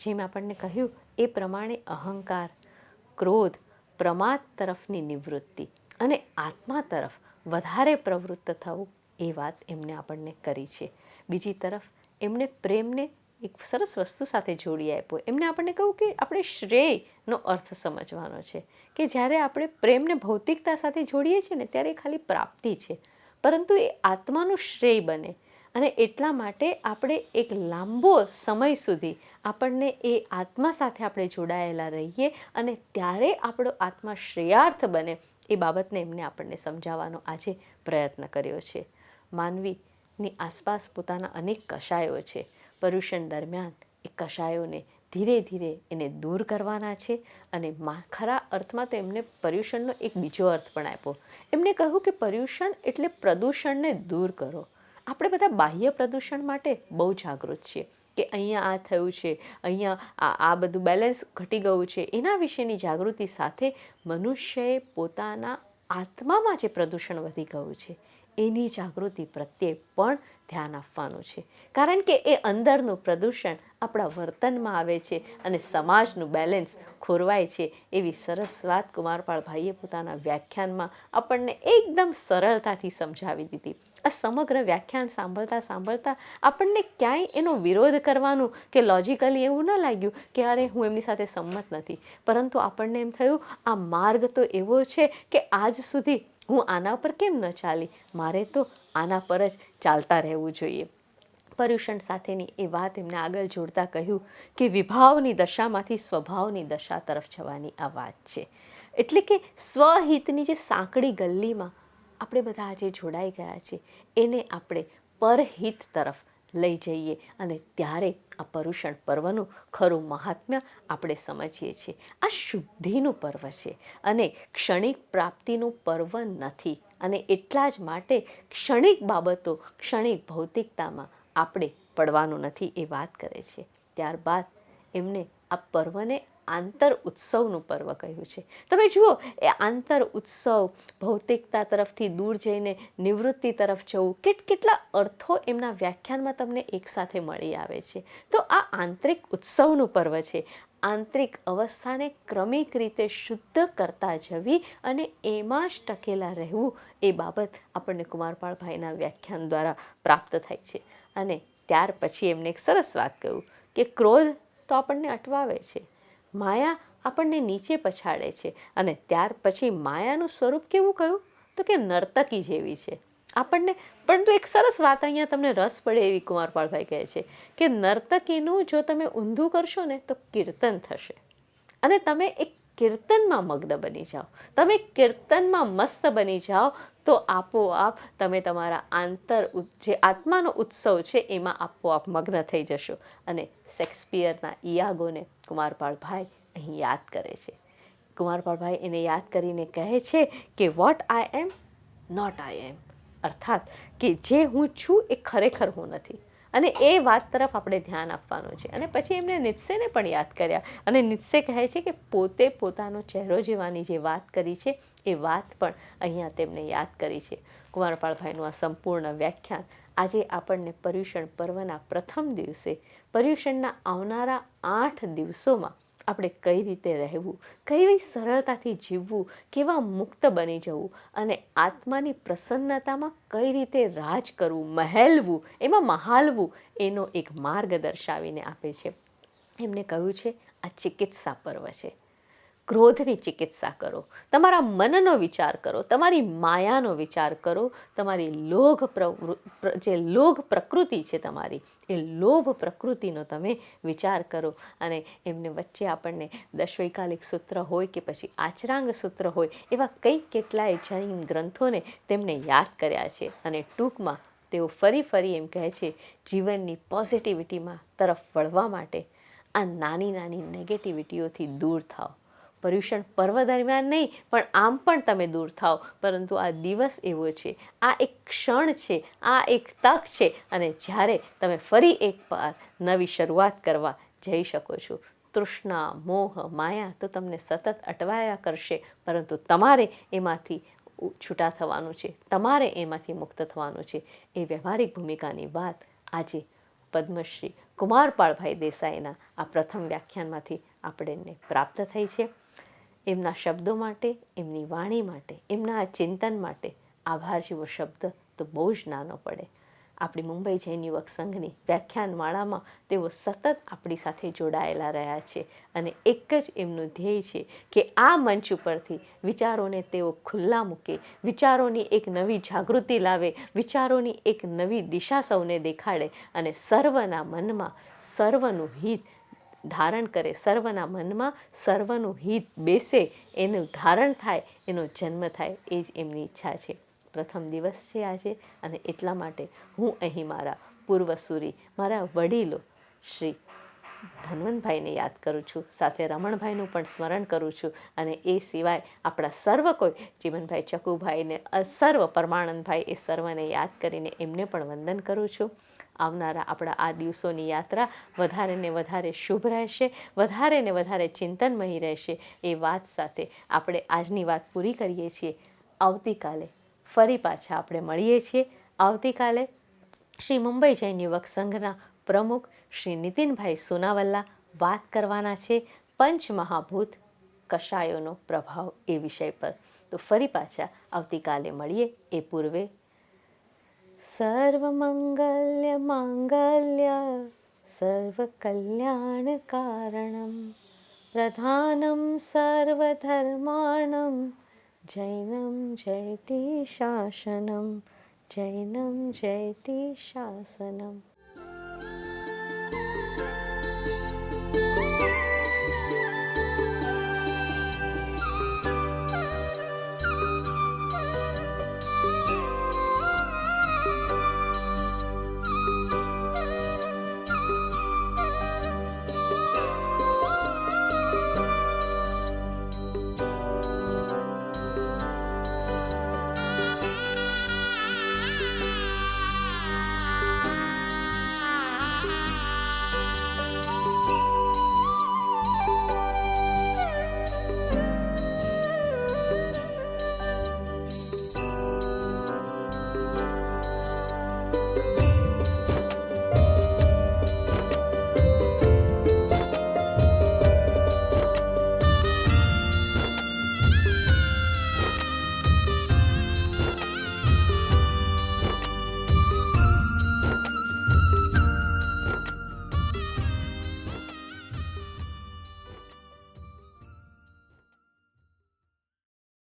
જેમ આપણને કહ્યું એ પ્રમાણે અહંકાર, ક્રોધ, પ્રમાદ તરફની નિવૃત્તિ અને આત્મા તરફ વધારે પ્રવૃત્ત થવું, એ વાત એમને આપણને કરી છે. બીજી તરફ એમને પ્રેમને એક સરસ વસ્તુ સાથે જોડી આપ્યો. એમને આપણને કહ્યું કે આપણે શ્રેયનો અર્થ સમજવાનો છે, કે જ્યારે આપણે પ્રેમને ભૌતિકતા સાથે જોડીએ છીએ ને ત્યારે એ ખાલી પ્રાપ્તિ છે, પરંતુ એ આત્માનું શ્રેય બને. અને એટલા માટે આપણે એક લાંબો સમય સુધી આપણને એ આત્મા સાથે આપણે જોડાયેલા રહીએ અને ત્યારે આપણો આત્મા શ્રેયાર્થ બને, એ બાબતને એમને આપણને સમજાવવાનો આજે પ્રયત્ન કર્યો છે. માનવીની આસપાસ પોતાના અનેક કશાયો છે. પર્યુષણ દરમિયાન એ કશાયોને ધીરે ધીરે એને દૂર કરવાના છે. અને ખરા અર્થમાં તો એમને પર્યુષણનો એક બીજો અર્થ પણ આપ્યો. એમને કહ્યું કે પર્યુષણ એટલે પ્રદૂષણને દૂર કરો. આપણે બધા બાહ્ય પ્રદૂષણ માટે બહુ જાગૃત છીએ કે અહીંયા આ થયું છે, અહીંયા આ બધું બેલેન્સ ઘટી ગયું છે, એના વિશેની જાગૃતિ સાથે મનુષ્યએ પોતાના આત્મામાં જે પ્રદૂષણ વધી ગયું છે એની જાગૃતિ પ્રત્યે પણ ધ્યાન આપવાનું છે. કારણ કે એ અંદરનું પ્રદૂષણ આપણા વર્તનમાં આવે છે અને સમાજનું બેલેન્સ ખોરવાય છે. એવી સરસ વાત કુમારપાળભાઈએ પોતાના વ્યાખ્યાનમાં આપણને એકદમ સરળતાથી સમજાવી દીધી. આ સમગ્ર વ્યાખ્યાન સાંભળતા આપણને ક્યાંય એનો વિરોધ કરવાનું કે લોજિકલી એવું ન લાગ્યું કે અરે હું એમની સાથે સંમત નથી, પરંતુ આપણને એમ થયું આ માર્ગ તો એવો છે કે આજ સુધી હું આના પર કેમ ન ચાલી, મારે તો આના પર જ ચાલતા રહેવું જોઈએ. પર્યુષણ સાથેની એ વાત એમને આગળ જોડતા કહ્યું કે વિભાવની દશામાંથી સ્વભાવની દશા તરફ જવાની આ વાત છે. એટલે કે સ્વહિતની જે સાંકડી ગલ્લીમાં આપણે બધા આજે જોડાઈ ગયા છે એને આપણે પરહિત તરફ લઈ જઈએ, અને ત્યારે આ પર્યુષણ પર્વનું ખરું મહાત્મ્ય આપણે સમજીએ છીએ. આ શુદ્ધિનું પર્વ છે અને ક્ષણિક પ્રાપ્તિનું પર્વ નથી. અને એટલા જ માટે ક્ષણિક બાબતો, ક્ષણિક ભૌતિકતામાં આપણે પડવાનું નથી, એ વાત કરે છે. ત્યારબાદ એમને આ પર્વને આંતર ઉત્સવનું પર્વ કહ્યું છે. તમે જુઓ, એ આંતર ઉત્સવ, ભૌતિકતા તરફથી દૂર જઈને નિવૃત્તિ તરફ જવું, કેટલા અર્થો એમના વ્યાખ્યાનમાં તમને એકસાથે મળી આવે છે. તો આ આંતરિક ઉત્સવનું પર્વ છે. આંતરિક અવસ્થાને ક્રમિક રીતે શુદ્ધ કરતા જવી અને એમાં જ ટકેલા રહેવું, એ બાબત આપણને કુમારપાળભાઈના વ્યાખ્યાન દ્વારા પ્રાપ્ત થાય છે. અને ત્યાર પછી એમને એક સરસ વાત કહ્યું કે ક્રોધ તો આપણને અટવાવે છે, માયા આપણને નીચે પછાડે છે, અને ત્યાર પછી માયાનું સ્વરૂપ કેવું કહ્યું તો કે નર્તકી જેવી છે આપણને. પરંતુ એક સરસ વાત અહીંયા તમને રસ પડે એવી કુમારપાળભાઈ કહે છે કે નર્તકીનું જો તમે ઊંધું કરશો ને તો કીર્તન થશે, અને તમે એક કીર્તનમાં મગ્ન બની જાઓ, તમે કીર્તનમાં મસ્ત બની જાઓ, તો આપોઆપ તમે તમારા જે આત્માનો ઉત્સવ છે એમાં આપોઆપ મગ્ન થઈ જશો. અને શેક્સપિયરના ઇયાગોને કુમારપાળભાઈ અહીં યાદ કરે છે. કુમારપાળભાઈ એને યાદ કરીને કહે છે કે what I am not I એમ, અર્થાત કે જે હું છું એ ખરેખર હું નથી, અને એ વાત તરફ આપણે ધ્યાન આપવાનું છે. અને પછી એમને નિત્સેને પણ યાદ કર્યા, અને નિત્સે કહે છે કે પોતે પોતાનો ચહેરો જેવાની જે વાત કરી છે એ વાત પણ અહીંયા તેમને યાદ કરી છે. કુમારપાળભાઈનું આ સંપૂર્ણ વ્યાખ્યાન આજે આપણને પર્યુષણ પર્વના પ્રથમ દિવસે, પર્યુષણના આવનારા 8 દિવસોમાં આપણે કઈ રીતે રહેવું, કેવી સરળતાથી જીવવું, કેવા મુક્ત બની જવું અને આત્માની પ્રસન્નતામાં કઈ રીતે રાજ કરવું, મહેલવું, એમાં મહાલવું, એનો એક માર્ગ દર્શાવીને આપે છે. એમને કહ્યું છે આ ચિકિત્સા પર્વ છે. ક્રોધની ચિકિત્સા કરો, તમારા મનનો વિચાર કરો, તમારી માયાનો વિચાર કરો, તમારી જે લોભ પ્રકૃતિ છે તમારી, એ લોભ પ્રકૃતિનો તમે વિચાર કરો. અને એમને વચ્ચે આપણને દશવૈકાલિક સૂત્ર હોય કે પછી આચરાંગ સૂત્ર હોય, એવા કંઈક કેટલાય જૈન ગ્રંથોને તેમણે યાદ કર્યા છે. અને ટૂંકમાં તેઓ ફરી એમ કહે છે જીવનની પોઝિટિવિટીમાં તરફ વળવા માટે આ નાની નાની નેગેટિવિટીઓથી દૂર થાઓ. પર્યુષણ પર્વ દરમિયાન નહીં, પણ આમ પણ તમે દૂર થાઓ. પરંતુ આ દિવસ એવો છે, આ એક ક્ષણ છે, આ એક તક છે, અને જ્યારે તમે ફરી એકવાર નવી શરૂઆત કરવા જઈ શકો છો. તૃષ્ણા, મોહ, માયા તો તમને સતત અટવાયા કરશે, પરંતુ તમારે એમાંથી છૂટા થવાનું છે, તમારે એમાંથી મુક્ત થવાનું છે. એ વ્યવહારિક ભૂમિકાની વાત આજે પદ્મશ્રી કુમારપાળભાઈ દેસાઈના આ પ્રથમ વ્યાખ્યાનમાંથી આપણને પ્રાપ્ત થઈ છે. એમના શબ્દો માટે, એમની વાણી માટે, એમના આ ચિંતન માટે આભાર જેવો શબ્દ તો બહુ જ નાનો પડે. આપણી મુંબઈ જૈન યુવક સંઘની વ્યાખ્યાનમાળામાં તેઓ સતત આપણી સાથે જોડાયેલા રહ્યા છે. અને એક જ એમનું ધ્યેય છે કે આ મંચ ઉપરથી વિચારોને તેઓ ખુલ્લા મૂકે, વિચારોની એક નવી જાગૃતિ લાવે, વિચારોની એક નવી દિશા સૌને દેખાડે, અને સર્વના મનમાં સર્વનું હિત ધારણ કરે, સર્વના મનમાં સર્વનું હિત બેસે, એનું ધારણ થાય, એનો જન્મ થાય, એ જ એમની ઈચ્છા છે. પ્રથમ દિવસ છે આજે, અને એટલા માટે હું અહીં મારા પૂર્વસૂરી, મારા વડીલો શ્રી ધન્વંતભાઈને યાદ કરું છું, સાથે રમણભાઈનું પણ સ્મરણ કરું છું. અને એ સિવાય આપણા સર્વ કોઈ, ચીમનભાઈ, ચકુભાઈને, સર્વ પરમાનંદભાઈ, એ સર્વને યાદ કરીને એમને પણ વંદન કરું છું. આવનારા આપણા આ દિવસોની યાત્રા વધારે ને વધારે શુભ રહેશે, વધારે ને વધારે ચિંતનમયી રહેશે. એ વાત સાથે આપણે આજની વાત પૂરી કરીએ છીએ. આવતીકાલે ફરી પાછા આપણે મળીએ છીએ. આવતીકાલે શ્રી મુંબઈ જૈન યુવક સંઘના પ્રમુખ શ્રી નીતિનભાઈ સોનાવલ્લા વાત કરવાના છે પંચમહાભૂત કષાયોનો પ્રભાવ એ વિષય પર. તો ફરી પાછા આવતીકાલે મળીએ. એ પૂર્વે સર્વમંગલ્ય માંગલ્ય સર્વકલ્યાણ કારણમ પ્રધાનમ સર્વધર્માણમ જૈનમ જયતિ શાસનમ જૈનમ જયતિ શાસનમ.